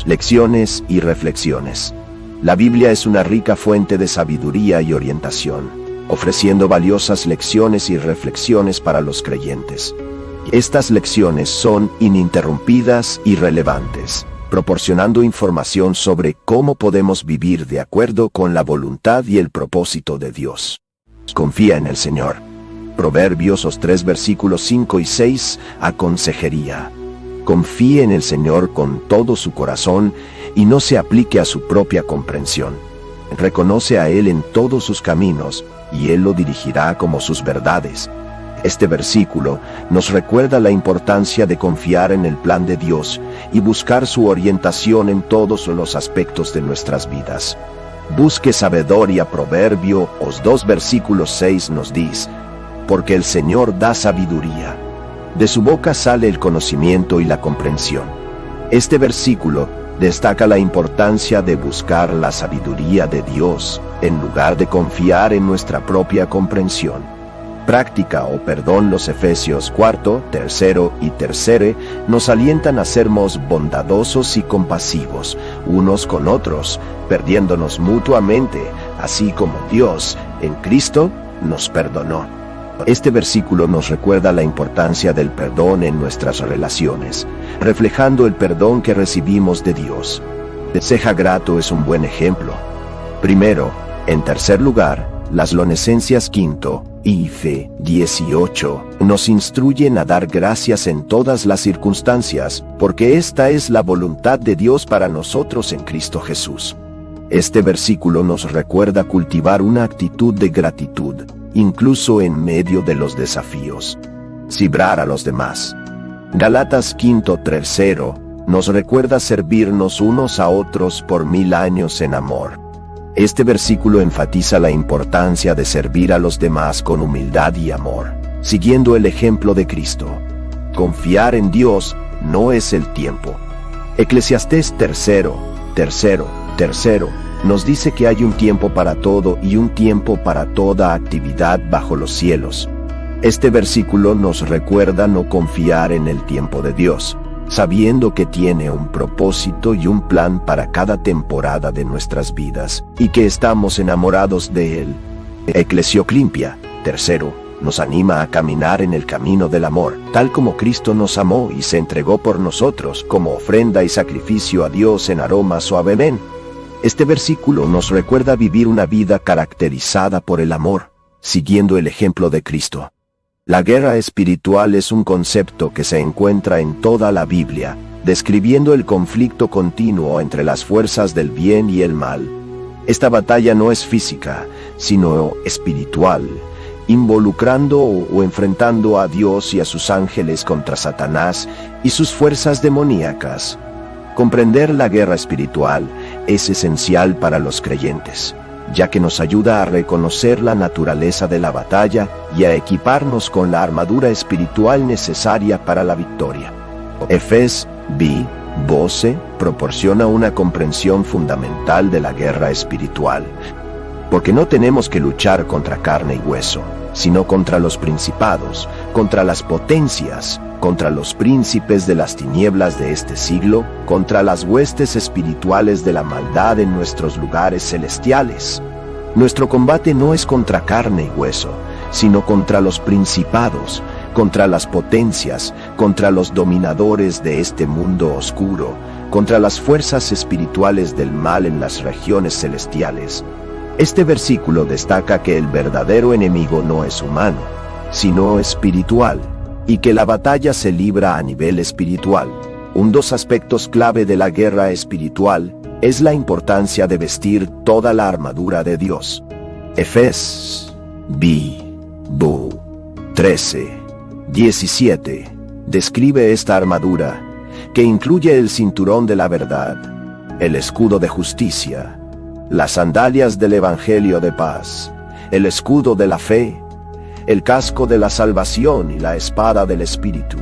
Lecciones y reflexiones. La Biblia es una rica fuente de sabiduría y orientación, ofreciendo valiosas lecciones y reflexiones para los creyentes. Estas lecciones son ininterrumpidas y relevantes, proporcionando información sobre cómo podemos vivir de acuerdo con la voluntad y el propósito de Dios. Confía en el Señor. Proverbios 3 versículos 5 y 6 a consejería. Confíe en el Señor con todo su corazón y no se aplique a su propia comprensión. Reconoce a Él en todos sus caminos y Él lo dirigirá como sus verdades. Este versículo nos recuerda la importancia de confiar en el plan de Dios y buscar su orientación en todos los aspectos de nuestras vidas. Busque sabiduría. Proverbios 2 versículos 6 nos dice, porque el Señor da sabiduría. De su boca sale el conocimiento y la comprensión. Este versículo destaca la importancia de buscar la sabiduría de Dios en lugar de confiar en nuestra propia comprensión. Los Efesios 4, 3 y 3 nos alientan a sermos bondadosos y compasivos unos con otros, perdiéndonos mutuamente, así como Dios, en Cristo, nos perdonó. Este versículo nos recuerda la importancia del perdón en nuestras relaciones, reflejando el perdón que recibimos de Dios. Sea grato es un buen ejemplo. Primero, en tercer lugar, las Lonesenses 5 y 18 nos instruyen a dar gracias en todas las circunstancias, porque esta es la voluntad de Dios para nosotros en Cristo Jesús. Este versículo nos recuerda cultivar una actitud de gratitud, incluso en medio de los desafíos. Sibrar a los demás. Gálatas 5:3 nos recuerda servirnos unos a otros por 1000 años en amor. Este versículo enfatiza la importancia de servir a los demás con humildad y amor, siguiendo el ejemplo de Cristo. Confiar en Dios no es el tiempo. Eclesiastés 3 nos dice que hay un tiempo para todo y un tiempo para toda actividad bajo los cielos. Este versículo nos recuerda no confiar en el tiempo de Dios, sabiendo que tiene un propósito y un plan para cada temporada de nuestras vidas, y que estamos enamorados de Él. Eclesioclimpia 3 nos anima a caminar en el camino del amor, tal como Cristo nos amó y se entregó por nosotros como ofrenda y sacrificio a Dios en aroma suave. Este versículo nos recuerda vivir una vida caracterizada por el amor, siguiendo el ejemplo de Cristo. La guerra espiritual es un concepto que se encuentra en toda la Biblia, describiendo el conflicto continuo entre las fuerzas del bien y el mal. Esta batalla no es física, sino espiritual, involucrando o enfrentando a Dios y a sus ángeles contra Satanás y sus fuerzas demoníacas. Comprender la guerra espiritual es esencial para los creyentes, ya que nos ayuda a reconocer la naturaleza de la batalla y a equiparnos con la armadura espiritual necesaria para la victoria. Efes B. Bose proporciona una comprensión fundamental de la guerra espiritual, porque no tenemos que luchar contra carne y hueso, sino contra los principados, contra las potencias, contra los príncipes de las tinieblas de este siglo, contra las huestes espirituales de la maldad en nuestros lugares celestiales. Nuestro combate no es contra carne y hueso, sino contra los principados, contra las potencias, contra los dominadores de este mundo oscuro, contra las fuerzas espirituales del mal en las regiones celestiales. Este versículo destaca que el verdadero enemigo no es humano, sino espiritual, y que la batalla se libra a nivel espiritual. Dos aspectos clave de la guerra espiritual es la importancia de vestir toda la armadura de Dios. Efes B. Bu 13:17 describe esta armadura, que incluye el cinturón de la verdad, el escudo de justicia, las sandalias del Evangelio de paz, el escudo de la fe, el casco de la salvación y la espada del Espíritu,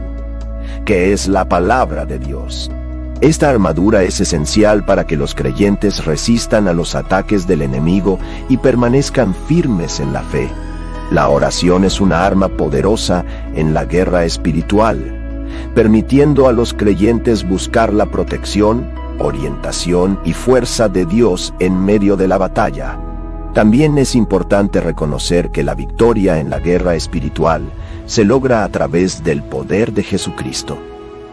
que es la palabra de Dios. Esta armadura es esencial para que los creyentes resistan a los ataques del enemigo y permanezcan firmes en la fe. La oración es una arma poderosa en la guerra espiritual, permitiendo a los creyentes buscar la protección, orientación y fuerza de Dios en medio de la batalla. También es importante reconocer que la victoria en la guerra espiritual se logra a través del poder de Jesucristo.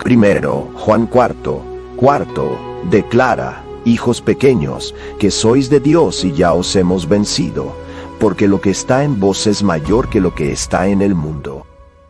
Primero, Juan 4:4 declara: hijos pequeños, que sois de Dios y ya os hemos vencido, porque lo que está en vos es mayor que lo que está en el mundo.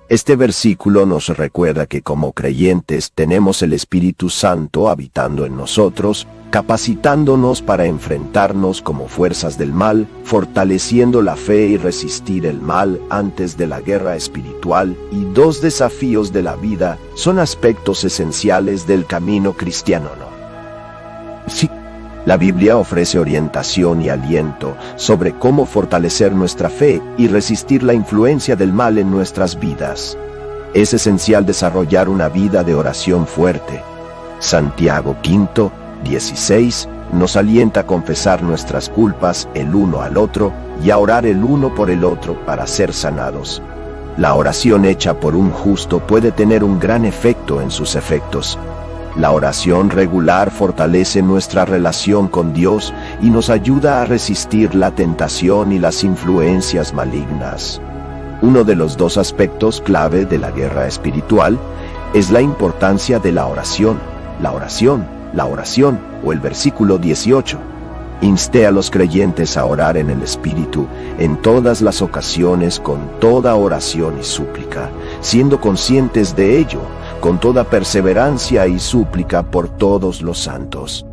Este versículo nos recuerda que como creyentes tenemos el Espíritu Santo habitando en nosotros, capacitándonos para enfrentarnos como fuerzas del mal, fortaleciendo la fe y resistir el mal antes de la guerra espiritual. Y dos desafíos de la vida son aspectos esenciales del camino cristiano, ¿no? Sí. La Biblia ofrece orientación y aliento sobre cómo fortalecer nuestra fe y resistir la influencia del mal en nuestras vidas. Es esencial desarrollar una vida de oración fuerte. Santiago 5:16 nos alienta a confesar nuestras culpas el uno al otro y a orar el uno por el otro para ser sanados. La oración hecha por un justo puede tener un gran efecto en sus efectos. La oración regular fortalece nuestra relación con Dios y nos ayuda a resistir la tentación y las influencias malignas. Uno de los dos aspectos clave de la guerra espiritual es la importancia de la oración. La oración, o el versículo 18. Insté a los creyentes a orar en el Espíritu en todas las ocasiones con toda oración y súplica, siendo conscientes de ello, con toda perseverancia y súplica por todos los santos.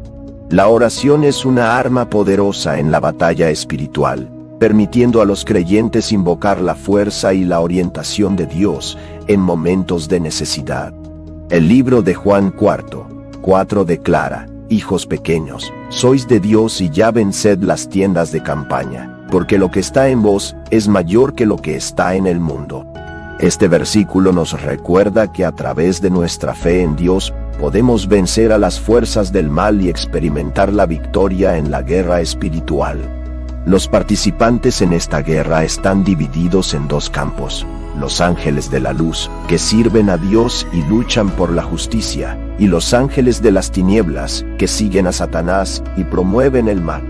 La oración es una arma poderosa en la batalla espiritual, permitiendo a los creyentes invocar la fuerza y la orientación de Dios en momentos de necesidad. El libro de Juan 4:4 declara: hijos pequeños, sois de Dios y ya venced las tiendas de campaña, porque lo que está en vos es mayor que lo que está en el mundo. Este versículo nos recuerda que a través de nuestra fe en Dios podemos vencer a las fuerzas del mal y experimentar la victoria en la guerra espiritual. Los participantes en esta guerra están divididos en dos campos: los ángeles de la luz, que sirven a Dios y luchan por la justicia, y los ángeles de las tinieblas, que siguen a Satanás y promueven el mal.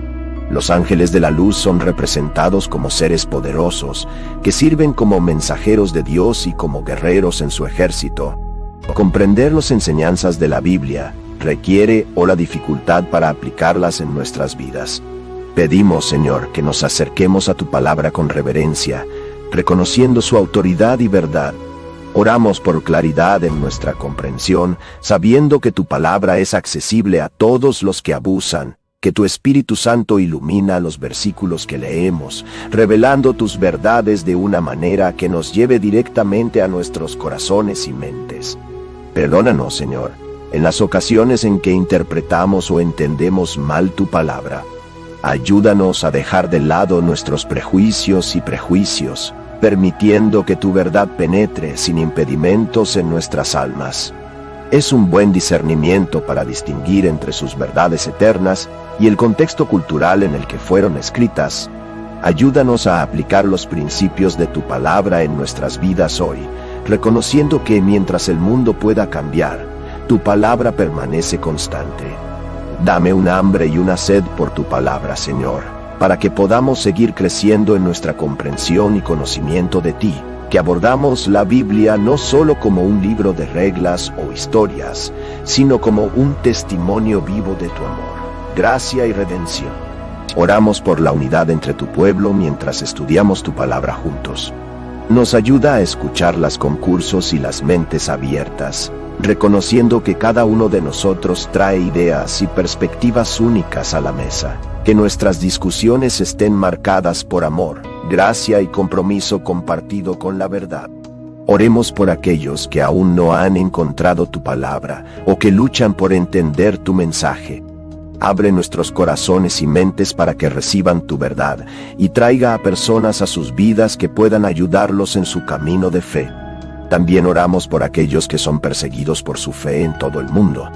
Los ángeles de la luz son representados como seres poderosos, que sirven como mensajeros de Dios y como guerreros en su ejército. Comprender las enseñanzas de la Biblia requiere la dificultad para aplicarlas en nuestras vidas. Pedimos, Señor, que nos acerquemos a tu palabra con reverencia, reconociendo su autoridad y verdad. Oramos por claridad en nuestra comprensión, sabiendo que tu palabra es accesible a todos los que abusan, que tu Espíritu Santo ilumina los versículos que leemos, revelando tus verdades de una manera que nos lleve directamente a nuestros corazones y mentes. Perdónanos, Señor, en las ocasiones en que interpretamos o entendemos mal tu palabra. Ayúdanos a dejar de lado nuestros prejuicios, permitiendo que tu verdad penetre sin impedimentos en nuestras almas. Es un buen discernimiento para distinguir entre sus verdades eternas y el contexto cultural en el que fueron escritas. Ayúdanos a aplicar los principios de tu palabra en nuestras vidas hoy, reconociendo que mientras el mundo pueda cambiar, tu palabra permanece constante. Dame un hambre y una sed por tu palabra, Señor, para que podamos seguir creciendo en nuestra comprensión y conocimiento de ti, que abordamos la Biblia no solo como un libro de reglas o historias, sino como un testimonio vivo de tu amor, gracia y redención. Oramos por la unidad entre tu pueblo mientras estudiamos tu palabra juntos. Nos ayuda a escuchar los concursos y las mentes abiertas, reconociendo que cada uno de nosotros trae ideas y perspectivas únicas a la mesa. Que nuestras discusiones estén marcadas por amor, gracia y compromiso compartido con la verdad. Oremos por aquellos que aún no han encontrado tu palabra o que luchan por entender tu mensaje. Abre nuestros corazones y mentes para que reciban tu verdad y traiga a personas a sus vidas que puedan ayudarlos en su camino de fe. También oramos por aquellos que son perseguidos por su fe en todo el mundo.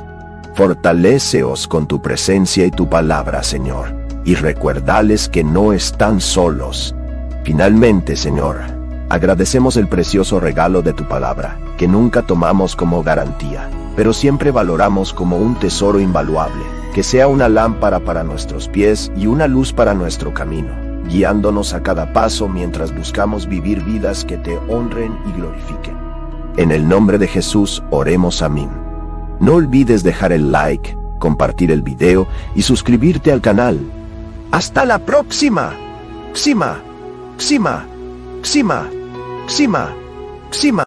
Fortaléceos con tu presencia y tu palabra, Señor, y recuérdales que no están solos. Finalmente, Señor, agradecemos el precioso regalo de tu palabra, que nunca tomamos como garantía, pero siempre valoramos como un tesoro invaluable, que sea una lámpara para nuestros pies y una luz para nuestro camino, guiándonos a cada paso mientras buscamos vivir vidas que te honren y glorifiquen. En el nombre de Jesús, oremos, amén. No olvides dejar el like, compartir el video y suscribirte al canal. ¡Hasta la próxima! ¡Xima! ¡Xima! ¡Xima! ¡Xima! ¡Xima!